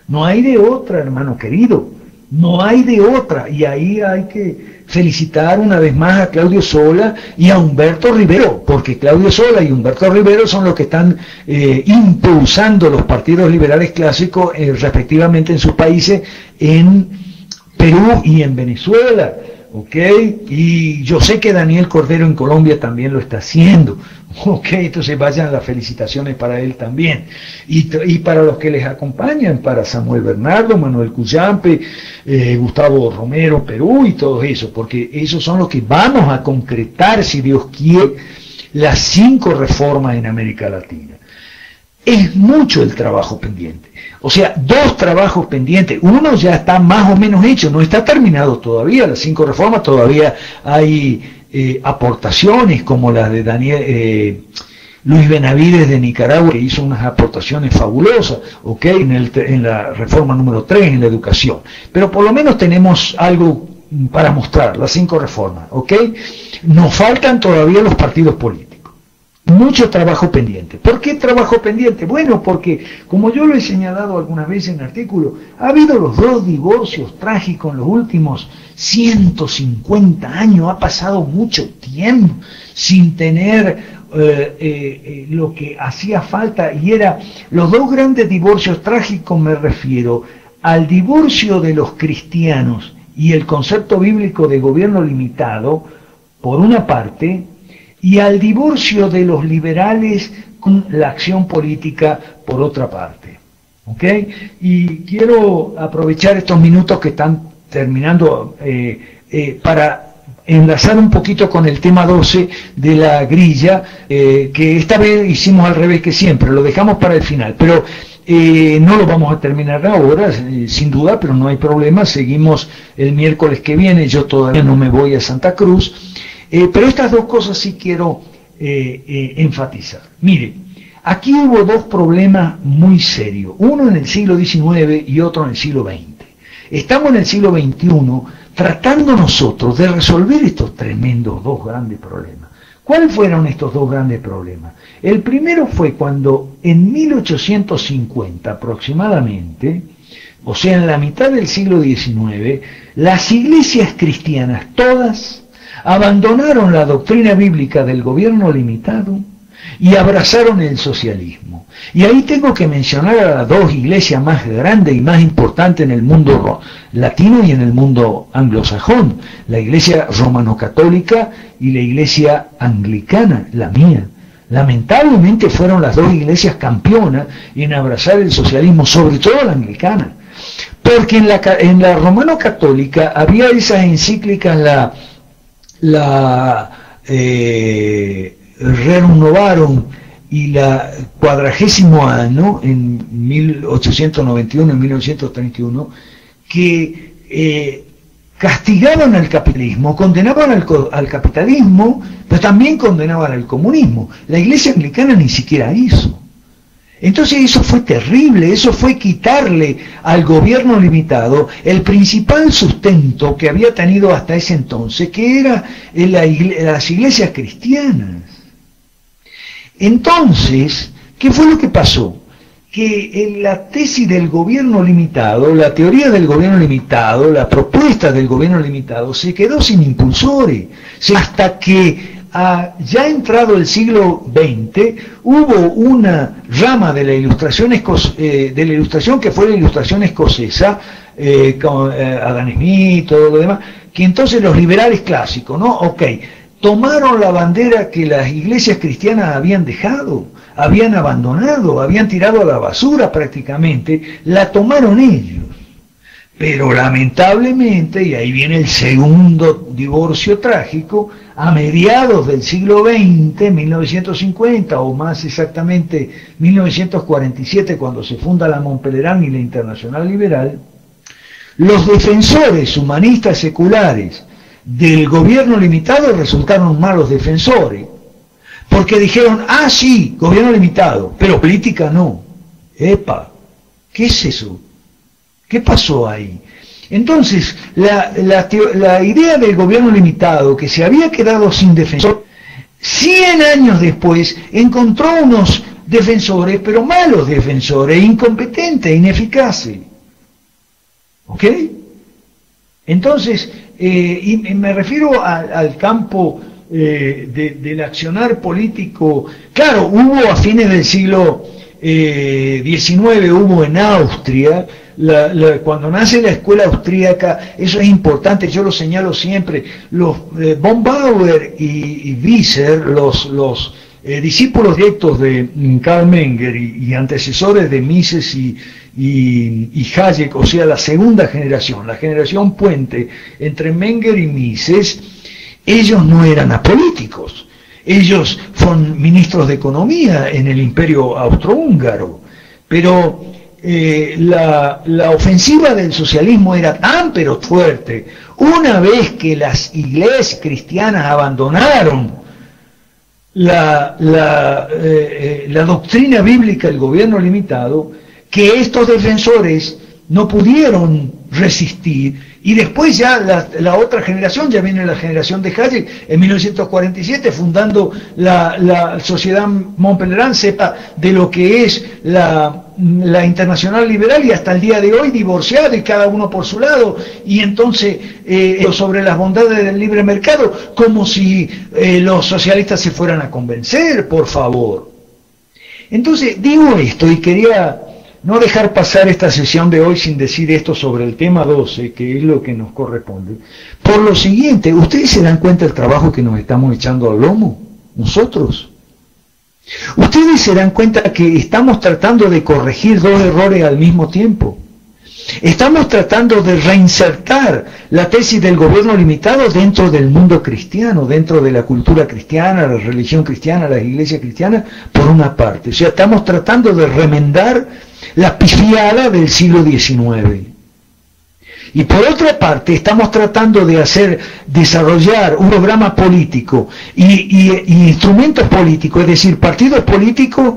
no hay de otra, hermano querido, no hay de otra, y ahí hay que felicitar una vez más a Claudio Sola y a Humberto Rivero, porque Claudio Sola y Humberto Rivero son los que están impulsando los partidos liberales clásicos respectivamente en sus países, en Perú y en Venezuela, ¿ok? Y yo sé que Daniel Cordero en Colombia también lo está haciendo, ¿ok? Entonces vayan las felicitaciones para él también. Y para los que les acompañan, para Samuel Bernardo, Manuel Cuyampe, Gustavo Romero, Perú y todo eso, porque esos son los que vamos a concretar, si Dios quiere, las 5 reformas en América Latina. Es mucho el trabajo pendiente. O sea, 2 trabajos pendientes. Uno ya está más o menos hecho, no está terminado todavía. Las 5 reformas todavía hay aportaciones como las de Luis Benavides de Nicaragua, que hizo unas aportaciones fabulosas, ¿ok? En la reforma número 3, en la educación. Pero por lo menos tenemos algo para mostrar, las 5 reformas, ¿ok? Nos faltan todavía los partidos políticos. Mucho trabajo pendiente. ¿Por qué trabajo pendiente? Bueno, porque, como yo lo he señalado algunas veces en artículos, ha habido los 2 divorcios trágicos en los últimos 150 años, ha pasado mucho tiempo sin tener lo que hacía falta, y era los 2 grandes divorcios trágicos. Me refiero al divorcio de los cristianos y el concepto bíblico de gobierno limitado, por una parte, y al divorcio de los liberales con la acción política, por otra parte. ¿Ok? Y quiero aprovechar estos minutos que están terminando para enlazar un poquito con el tema 12 de la grilla, que esta vez hicimos al revés que siempre, lo dejamos para el final, pero no lo vamos a terminar ahora, sin duda, pero no hay problema, seguimos el miércoles que viene, yo todavía no me voy a Santa Cruz, pero estas dos cosas sí quiero enfatizar. Mire, aquí hubo dos problemas muy serios, uno en el siglo XIX y otro en el siglo XX. Estamos en el siglo XXI tratando nosotros de resolver estos tremendos dos grandes problemas. ¿Cuáles fueron estos dos grandes problemas? El primero fue cuando en 1850 aproximadamente, o sea en la mitad del siglo XIX, las iglesias cristianas todas abandonaron la doctrina bíblica del gobierno limitado y abrazaron el socialismo. Y ahí tengo que mencionar a las dos iglesias más grandes y más importantes en el mundo latino y en el mundo anglosajón, la iglesia romano-católica y la iglesia anglicana, la mía. Lamentablemente fueron las dos iglesias campeonas en abrazar el socialismo, sobre todo la anglicana, porque en la romano-católica había esas encíclicas, Rerum Novarum y la 40º Anno, en 1891 y 1931, que castigaban al capitalismo, condenaban al capitalismo, pero también condenaban al comunismo. La iglesia anglicana ni siquiera hizo. Entonces eso fue terrible, eso fue quitarle al gobierno limitado el principal sustento que había tenido hasta ese entonces, que era las iglesias cristianas. Entonces, ¿qué fue lo que pasó? Que en la tesis del gobierno limitado, la teoría del gobierno limitado, la propuesta del gobierno limitado, se quedó sin impulsores, hasta que ya entrado el siglo XX, hubo una rama de la ilustración, que fue la ilustración escocesa, con Adam Smith y todo lo demás, que entonces los liberales clásicos, ¿no? Tomaron la bandera que las iglesias cristianas habían dejado, habían abandonado, habían tirado a la basura prácticamente, la tomaron ellos. Pero lamentablemente, y ahí viene el segundo divorcio trágico, a mediados del siglo XX, 1950, o más exactamente 1947, cuando se funda la Montpellier y la Internacional Liberal, los defensores humanistas seculares del gobierno limitado resultaron malos defensores, porque dijeron, sí, gobierno limitado, pero política no. ¡Epa! ¿Qué es eso? ¿Qué pasó ahí? Entonces, la idea del gobierno limitado, que se había quedado sin defensor, 100 años después encontró unos defensores, pero malos defensores, incompetentes, ineficaces. ¿Ok? Entonces, y me refiero al campo del accionar político. Claro, hubo a fines del siglo XIX, hubo en Austria, cuando nace la escuela austríaca, eso es importante, yo lo señalo siempre, los von Bauer y Wieser, los discípulos directos de Karl Menger y antecesores de Mises y Hayek, o sea, la segunda generación, la generación puente entre Menger y Mises, ellos no eran apolíticos, ellos fueron ministros de economía en el imperio austrohúngaro, pero la ofensiva del socialismo era tan pero fuerte, una vez que las iglesias cristianas abandonaron la doctrina bíblica del gobierno limitado, que estos defensores no pudieron resistir, y después ya la otra generación, ya viene la generación de Hayek, en 1947, fundando la Sociedad Montpellier, sepa de lo que es la Internacional Liberal, y hasta el día de hoy divorciado y cada uno por su lado, y entonces sobre las bondades del libre mercado, como si los socialistas se fueran a convencer, por favor. Entonces digo esto y quería no dejar pasar esta sesión de hoy sin decir esto sobre el tema 12, que es lo que nos corresponde. Por lo siguiente, ¿ustedes se dan cuenta del trabajo que nos estamos echando al lomo? Nosotros. Ustedes se dan cuenta que estamos tratando de corregir dos errores al mismo tiempo. Estamos tratando de reinsertar la tesis del gobierno limitado dentro del mundo cristiano, dentro de la cultura cristiana, la religión cristiana, las iglesias cristianas, por una parte. O sea, estamos tratando de remendar la pifiada del siglo XIX. Y por otra parte, estamos tratando de desarrollar un programa político y instrumentos políticos, es decir, partidos políticos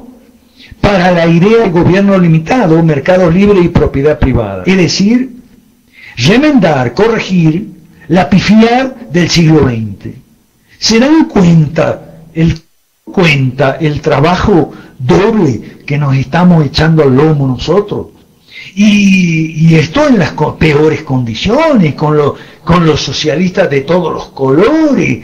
para la idea de gobierno limitado, mercado libre y propiedad privada. Es decir, remendar, corregir la pifiada del siglo XX. ¿Se dan cuenta el trabajo doble que nos estamos echando al lomo nosotros? Y esto en las peores condiciones, con los socialistas de todos los colores,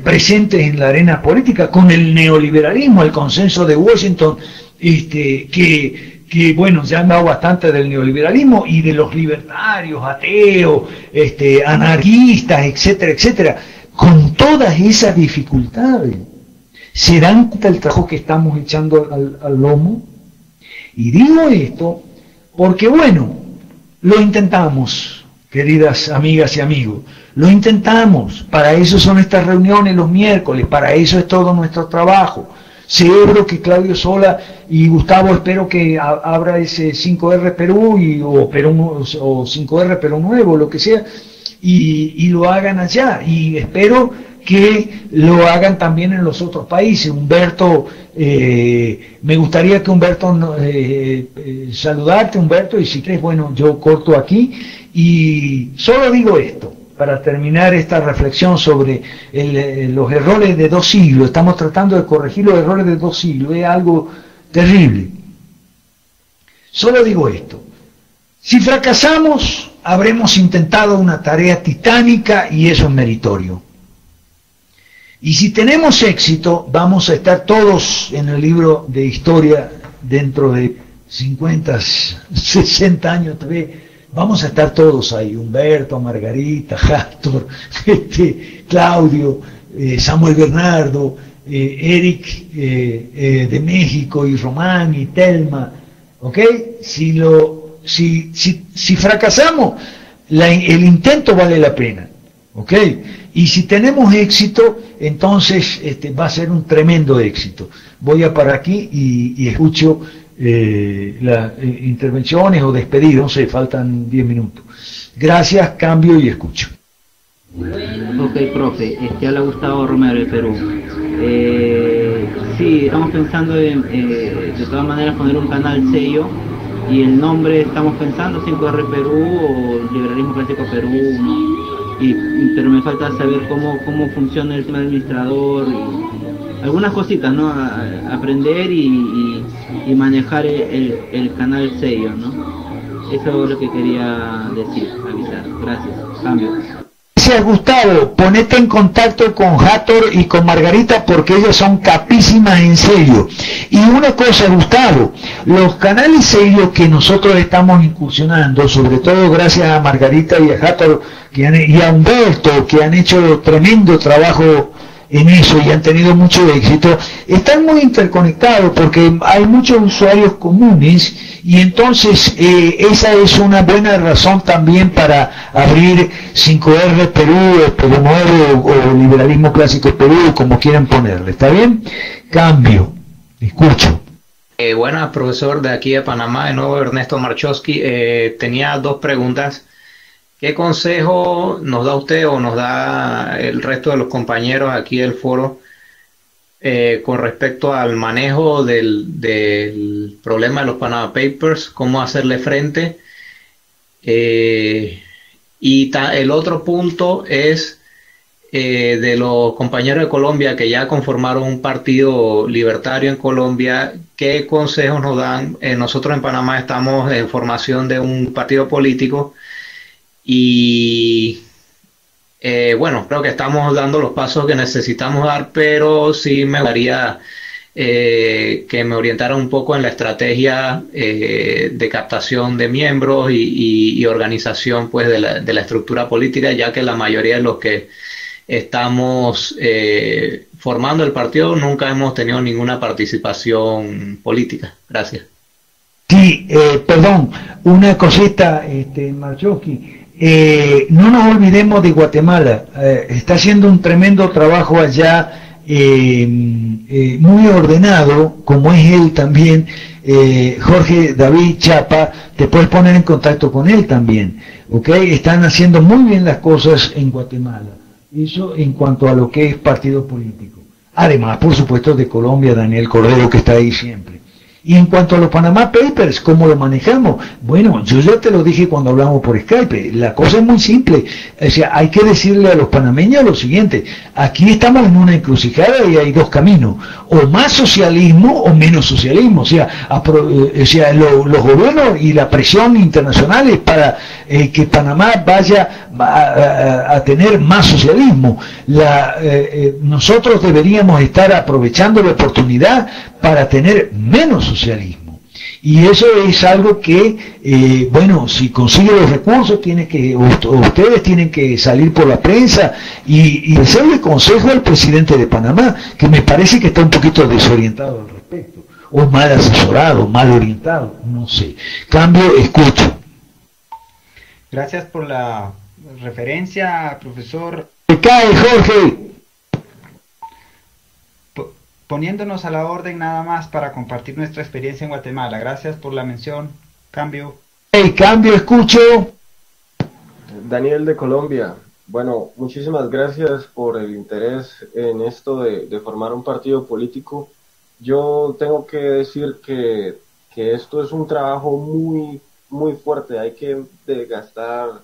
presentes en la arena política, con el neoliberalismo, el consenso de Washington, que bueno, ya han dado bastante del neoliberalismo y de los libertarios, ateos, anarquistas, etcétera, etcétera. Con todas esas dificultades, ¿se dan cuenta del trabajo que estamos echando al lomo? Y digo esto porque, bueno, lo intentamos, queridas amigas y amigos, lo intentamos. Para eso son estas reuniones los miércoles, para eso es todo nuestro trabajo. Celebro que Claudio Sola y Gustavo, espero que abra ese 5R Perú o 5R Perú Nuevo, lo que sea, y lo hagan allá. Y espero que lo hagan también en los otros países. Humberto, me gustaría que Humberto, saludarte Humberto, y si crees, bueno, yo corto aquí, y solo digo esto, para terminar esta reflexión sobre los errores de 2 siglos. Estamos tratando de corregir los errores de 2 siglos, es algo terrible. Solo digo esto, si fracasamos, habremos intentado una tarea titánica y eso es meritorio. Y si tenemos éxito, vamos a estar todos en el libro de historia dentro de 50, 60 años, vamos a estar todos ahí, Humberto, Margarita, Hastor, Claudio, Samuel Bernardo, Eric de México, y Román, y Telma, ¿ok? Si fracasamos, el intento vale la pena, ¿ok? Y si tenemos éxito, entonces va a ser un tremendo éxito. Voy a parar aquí y escucho las intervenciones o despedidas, no sé, faltan 10 minutos. Gracias, cambio y escucho.
Ok, profe, habla Gustavo Romero de Perú. Sí, estamos pensando en, de todas maneras, poner un canal sello, y el nombre estamos pensando 5R Perú o Liberalismo Clásico Perú, ¿no? Pero me falta saber cómo funciona el tema del administrador y algunas cositas, ¿no? Aprender y manejar el canal sello, ¿no? Eso es lo que quería decir, avisar. Gracias. Cambio.
Gracias, Gustavo. Ponete en contacto con Hathor y con Margarita porque ellos son capísimas en sello. Y una cosa, Gustavo, los canales sellos que nosotros estamos incursionando, sobre todo gracias a Margarita y a Hathor y a Humberto, que han hecho tremendo trabajo en eso y han tenido mucho éxito, están muy interconectados porque hay muchos usuarios comunes, y entonces esa es una buena razón también para abrir 5R Perú, Perú Nuevo o Liberalismo Clásico Perú, como quieran ponerle. ¿Está bien? Cambio. Escucho.
Buenas, profesor, de aquí de Panamá, de nuevo Ernesto Marchowski. Tenía 2 preguntas. ¿Qué consejo nos da usted o nos da el resto de los compañeros aquí del foro con respecto al manejo del problema de los Panama Papers? ¿Cómo hacerle frente? El otro punto es de los compañeros de Colombia que ya conformaron un partido libertario en Colombia. ¿Qué consejos nos dan? Nosotros en Panamá estamos en formación de un partido político. Y bueno, creo que estamos dando los pasos que necesitamos dar, pero sí me gustaría que me orientara un poco en la estrategia de captación de miembros y organización, pues, de la estructura política, ya que la mayoría de los que estamos formando el partido nunca hemos tenido ninguna participación política. Gracias.
Sí, perdón, una cosita, Marchowski. No nos olvidemos de Guatemala. Está haciendo un tremendo trabajo allá, muy ordenado, como es él también. Jorge David Chapa, te puedes poner en contacto con él también. ¿Ok? Están haciendo muy bien las cosas en Guatemala. Eso en cuanto a lo que es partido político. Además, por supuesto, de Colombia, Daniel Cordero, que está ahí siempre. Y en cuanto a los Panama Papers, ¿cómo lo manejamos? Bueno, yo ya te lo dije cuando hablamos por Skype, la cosa es muy simple. O sea, hay que decirle a los panameños lo siguiente: aquí estamos en una encrucijada y hay dos caminos, o más socialismo o menos socialismo. O sea, los gobiernos y la presión internacional es para que Panamá vaya a tener más socialismo. Nosotros deberíamos estar aprovechando la oportunidad para tener menos socialismo. Y eso es algo que, bueno, si consigue los recursos, ustedes tienen que salir por la prensa y hacerle consejo al presidente de Panamá, que me parece que está un poquito desorientado al respecto, o mal asesorado, mal orientado, no sé. Cambio, escucho.
Gracias por la referencia, profesor.
¡Me cae, Jorge!
Poniéndonos a la orden nada más para compartir nuestra experiencia en Guatemala. Gracias por la mención. Cambio.
Hey, cambio, escucho.
Daniel de Colombia. Bueno, muchísimas gracias por el interés en esto de formar un partido político. Yo tengo que decir que esto es un trabajo muy fuerte. Hay que gastar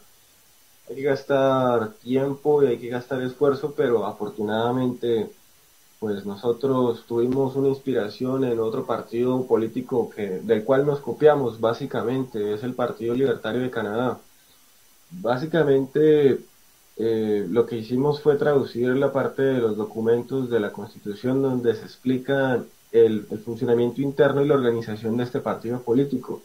tiempo y hay que gastar esfuerzo, pero afortunadamente pues nosotros tuvimos una inspiración en otro partido político del cual nos copiamos, básicamente, es el Partido Libertario de Canadá. Básicamente lo que hicimos fue traducir la parte de los documentos de la Constitución donde se explica el funcionamiento interno y la organización de este partido político.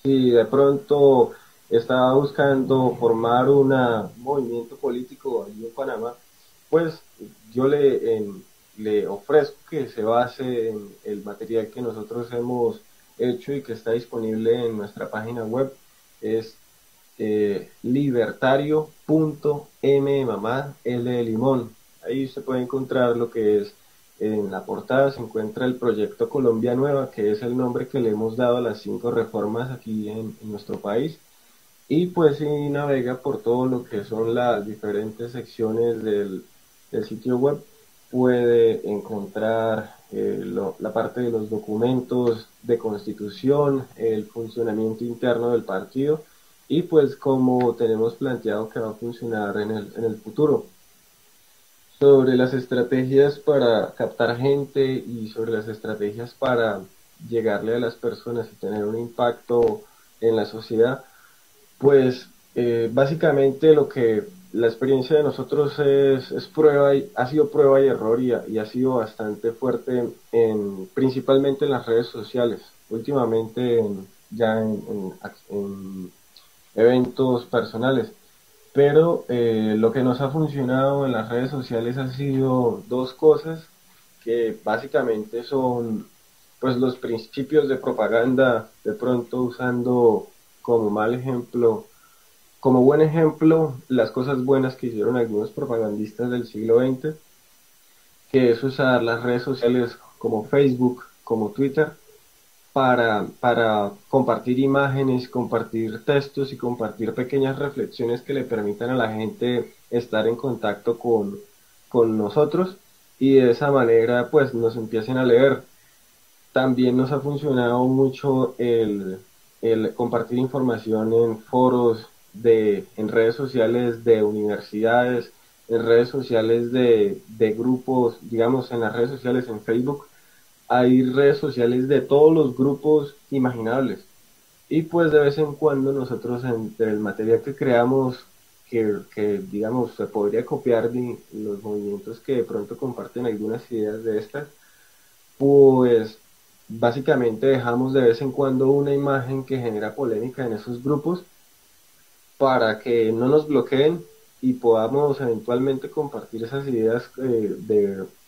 Si de pronto estaba buscando formar un movimiento político allí en Panamá, pues yo le ofrezco que se base en el material que nosotros hemos hecho y que está disponible en nuestra página web. Es libertario.m mamá L de limón. Ahí se puede encontrar lo que es, en la portada se encuentra el proyecto Colombia Nueva, que es el nombre que le hemos dado a las 5 reformas aquí en nuestro país. Y pues si navega por todo lo que son las diferentes secciones del sitio web, puede encontrar la parte de los documentos de constitución, el funcionamiento interno del partido y pues cómo tenemos planteado que va a funcionar en el futuro. Sobre las estrategias para captar gente y sobre las estrategias para llegarle a las personas y tener un impacto en la sociedad, pues básicamente la experiencia de nosotros ha sido prueba y error y ha sido bastante fuerte principalmente en las redes sociales, últimamente ya en eventos personales, pero lo que nos ha funcionado en las redes sociales ha sido dos cosas que básicamente son pues los principios de propaganda, de pronto usando como buen ejemplo, las cosas buenas que hicieron algunos propagandistas del siglo XX, que es usar las redes sociales como Facebook, como Twitter, para compartir imágenes, compartir textos y compartir pequeñas reflexiones que le permitan a la gente estar en contacto con nosotros y de esa manera pues nos empiecen a leer. También nos ha funcionado mucho el compartir información en foros, en redes sociales de universidades, en redes sociales de grupos, digamos en las redes sociales en Facebook, hay redes sociales de todos los grupos imaginables. Y pues de vez en cuando nosotros entre el material que creamos, que digamos se podría copiar de los movimientos que de pronto comparten algunas ideas de estas, pues básicamente dejamos de vez en cuando una imagen que genera polémica en esos grupos para que no nos bloqueen y podamos eventualmente compartir esas ideas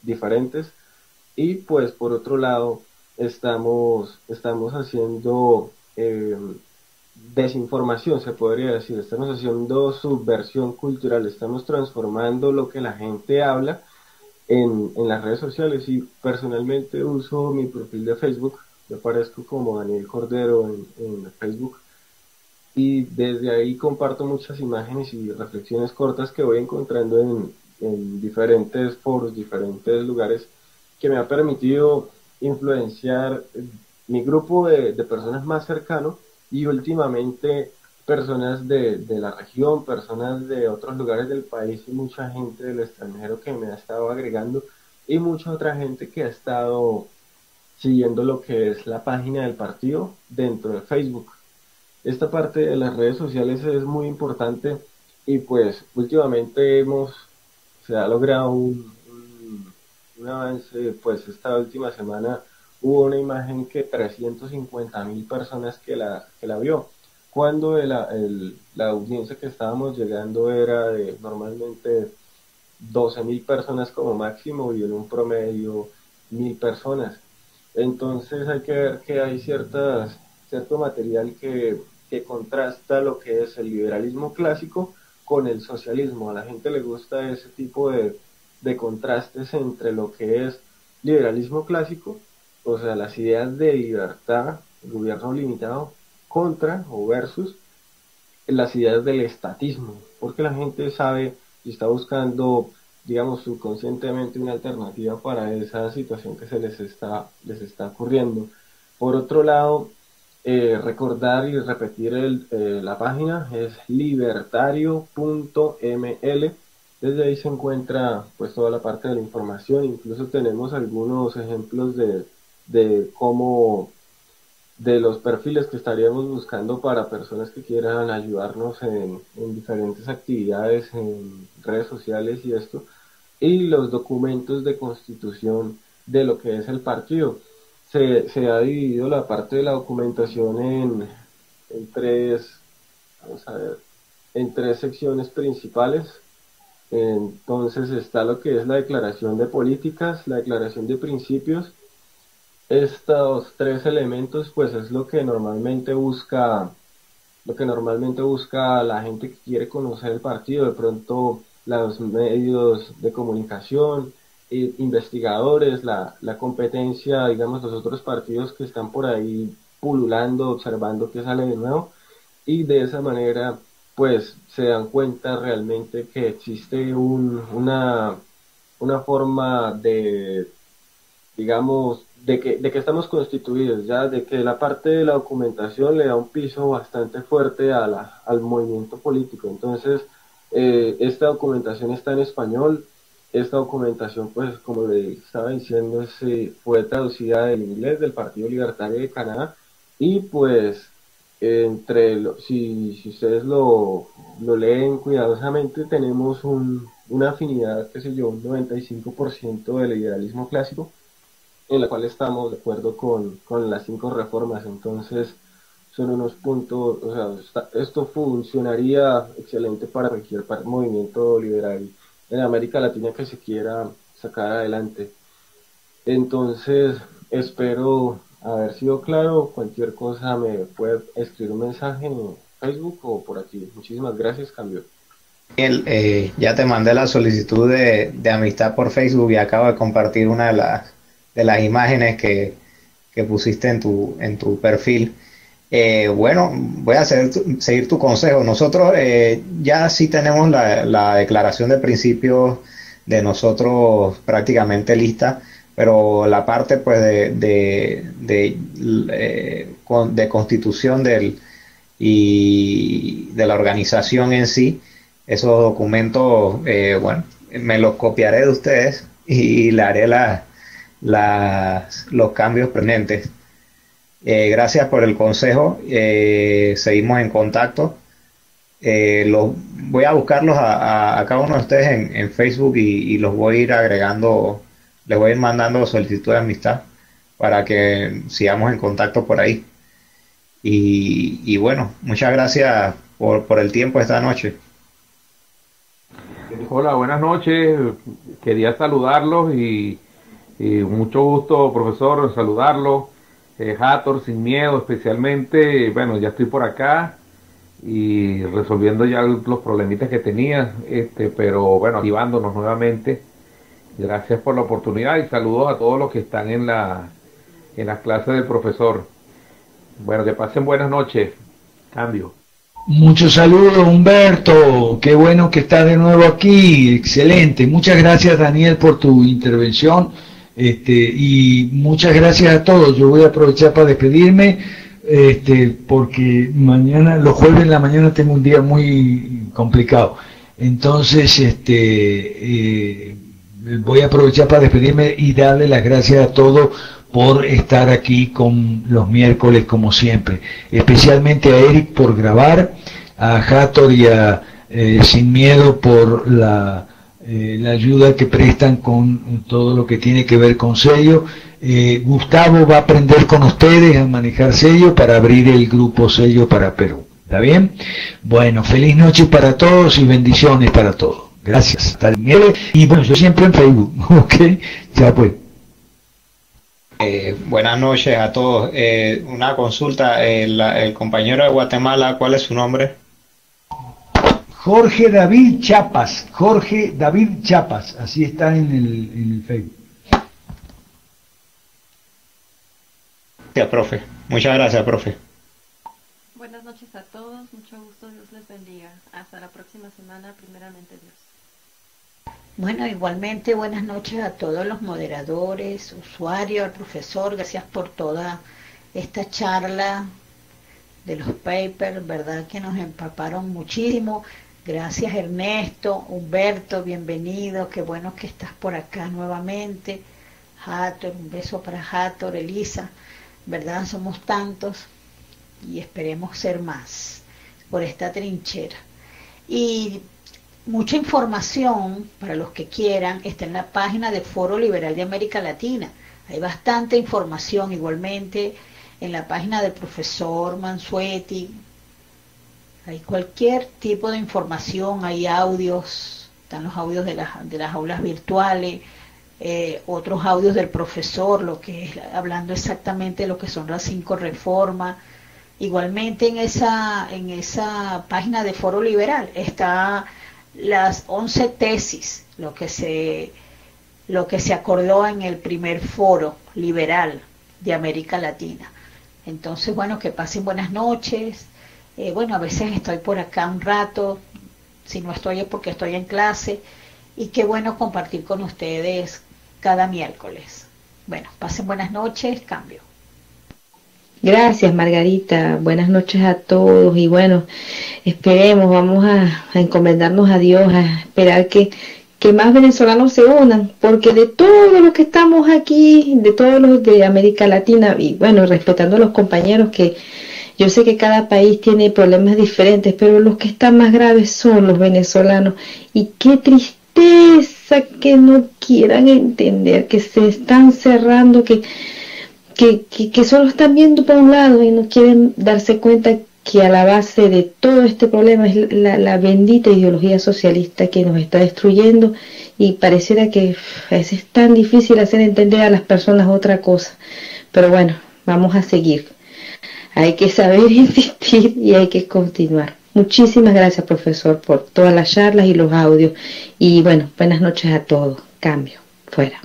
diferentes. Y pues por otro lado, estamos haciendo desinformación, se podría decir, estamos haciendo subversión cultural, estamos transformando lo que la gente habla en las redes sociales. Y personalmente uso mi perfil de Facebook, yo aparezco como Daniel Cordero en Facebook, y desde ahí comparto muchas imágenes y reflexiones cortas que voy encontrando en diferentes foros, diferentes lugares, que me ha permitido influenciar mi grupo de personas más cercano, y últimamente personas de la región, personas de otros lugares del país y mucha gente del extranjero que me ha estado agregando, y mucha otra gente que ha estado siguiendo lo que es la página del partido dentro de Facebook. Esta parte de las redes sociales es muy importante, y pues últimamente se ha logrado un avance. Pues esta última semana hubo una imagen que 350.000 personas que la vio, cuando la audiencia que estábamos llegando era de normalmente 12.000 personas como máximo, y en un promedio 1.000 personas. Entonces hay que ver que hay cierto material que contrasta lo que es el liberalismo clásico con el socialismo. A la gente le gusta ese tipo de contrastes entre lo que es liberalismo clásico, o sea, las ideas de libertad, gobierno limitado, contra o versus las ideas del estatismo, porque la gente sabe y está buscando, digamos, subconscientemente una alternativa para esa situación que les está ocurriendo. Por otro lado, recordar y repetir la página es libertario.ml. Desde ahí se encuentra pues toda la parte de la información. Incluso tenemos algunos ejemplos de cómo, de los perfiles que estaríamos buscando para personas que quieran ayudarnos en diferentes actividades en redes sociales y esto, y los documentos de constitución de lo que es el partido. Se ha dividido la parte de la documentación en tres, vamos a ver, en tres secciones principales. Entonces está lo que es la declaración de políticas, la declaración de principios. Estos tres elementos pues es lo que normalmente busca la gente que quiere conocer el partido. De pronto los medios de comunicación, investigadores, la competencia, digamos, los otros partidos que están por ahí pululando, observando qué sale de nuevo, y de esa manera pues se dan cuenta realmente que existe una forma de, digamos, de que estamos constituidos ya, de que la parte de la documentación le da un piso bastante fuerte al movimiento político. Entonces, esta documentación está en español. Esta documentación, pues, como le estaba diciendo, fue traducida del inglés del Partido Libertario de Canadá, y pues, si ustedes lo leen cuidadosamente, tenemos una afinidad, qué sé yo, un 95% del liberalismo clásico, en la cual estamos de acuerdo con las 5 reformas. Entonces son unos puntos, o sea, esto funcionaría excelente para cualquier movimiento liberal en América Latina que se quiera sacar adelante. Entonces espero haber sido claro. Cualquier cosa me puede escribir un mensaje en Facebook o por aquí. Muchísimas gracias, cambio.
Ya te mandé la solicitud de amistad por Facebook y acabo de compartir una de las imágenes que pusiste en tu perfil. Bueno, voy a seguir tu consejo. Nosotros ya sí tenemos la declaración de principios de nosotros prácticamente lista, pero la parte pues de constitución y de la organización en sí, esos documentos, bueno, me los copiaré de ustedes y le haré los cambios pertinentes. Gracias por el consejo. Seguimos en contacto. Voy a buscarlos a cada uno de ustedes en Facebook y los voy a ir agregando, les voy a ir mandando solicitud de amistad para que sigamos en contacto por ahí. Y bueno, muchas gracias por el tiempo esta noche.
Hola, buenas noches. Quería saludarlos y Y mucho gusto, profesor, saludarlo. Hathor, sin miedo, especialmente, bueno, ya estoy por acá y resolviendo ya los problemitas que tenía, pero bueno, activándonos nuevamente. Gracias por la oportunidad y saludos a todos los que están en las clases del profesor. Bueno, que pasen buenas noches. Cambio.
Muchos saludos, Humberto. Qué bueno que estás de nuevo aquí. Excelente. Muchas gracias, Daniel, por tu intervención. Y muchas gracias a todos. Yo voy a aprovechar para despedirme, porque mañana, los jueves en la mañana tengo un día muy complicado. Entonces, voy a aprovechar para despedirme y darle las gracias a todos por estar aquí con los miércoles como siempre, especialmente a Eric por grabar, a Hathor y a Sin Miedo por la ayuda que prestan con todo lo que tiene que ver con sello. Gustavo va a aprender con ustedes a manejar sello para abrir el grupo Sello para Perú. ¿Está bien? Bueno, feliz noche para todos y bendiciones para todos. Gracias. Hasta el miércoles. Y bueno, yo siempre en Facebook. Ok, ya pues.
Buenas noches a todos. Una consulta, el compañero de Guatemala, ¿cuál es su nombre?
Jorge David Chapas, Jorge David Chapas, así está en el Facebook.
Gracias, profe. Muchas gracias, profe.
Buenas noches a todos, mucho gusto, Dios les bendiga. Hasta la próxima semana, primeramente Dios.
Bueno, igualmente buenas noches a todos los moderadores, usuarios, al profesor, gracias por toda esta charla de los papers, verdad que nos empaparon muchísimo. Gracias Ernesto, Humberto, bienvenido, qué bueno que estás por acá nuevamente. Hathor, un beso para Hathor, Elisa, verdad somos tantos y esperemos ser más por esta trinchera. Y mucha información, para los que quieran, está en la página del Foro Liberal de América Latina. Hay bastante información, igualmente en la página del profesor Mansueti. Hay cualquier tipo de información, hay audios, están los audios de las aulas virtuales, otros audios del profesor, lo que es hablando exactamente de lo que son las 5 reformas. Igualmente en esa página de Foro Liberal está las 11 tesis, lo que se acordó en el primer foro liberal de América Latina. Entonces, bueno, que pasen buenas noches. Bueno, a veces estoy por acá un rato, si no estoy es porque estoy en clase, y qué bueno compartir con ustedes cada miércoles. Bueno, pasen buenas noches, cambio.
Gracias, Margarita. Buenas noches a todos y bueno, esperemos, vamos a encomendarnos a Dios, a esperar que más venezolanos se unan, porque de todos los que estamos aquí, de todos los de América Latina, y bueno, respetando a los compañeros, que yo sé que cada país tiene problemas diferentes, pero los que están más graves son los venezolanos, y qué tristeza que no quieran entender, que se están cerrando, que solo están viendo por un lado y no quieren darse cuenta que a la base de todo este problema es la bendita ideología socialista que nos está destruyendo, y pareciera que es tan difícil hacer entender a las personas otra cosa, pero bueno, vamos a seguir, hay que saber insistir y hay que continuar. Muchísimas gracias, profesor, por todas las charlas y los audios, y bueno, buenas noches a todos. Cambio, fuera.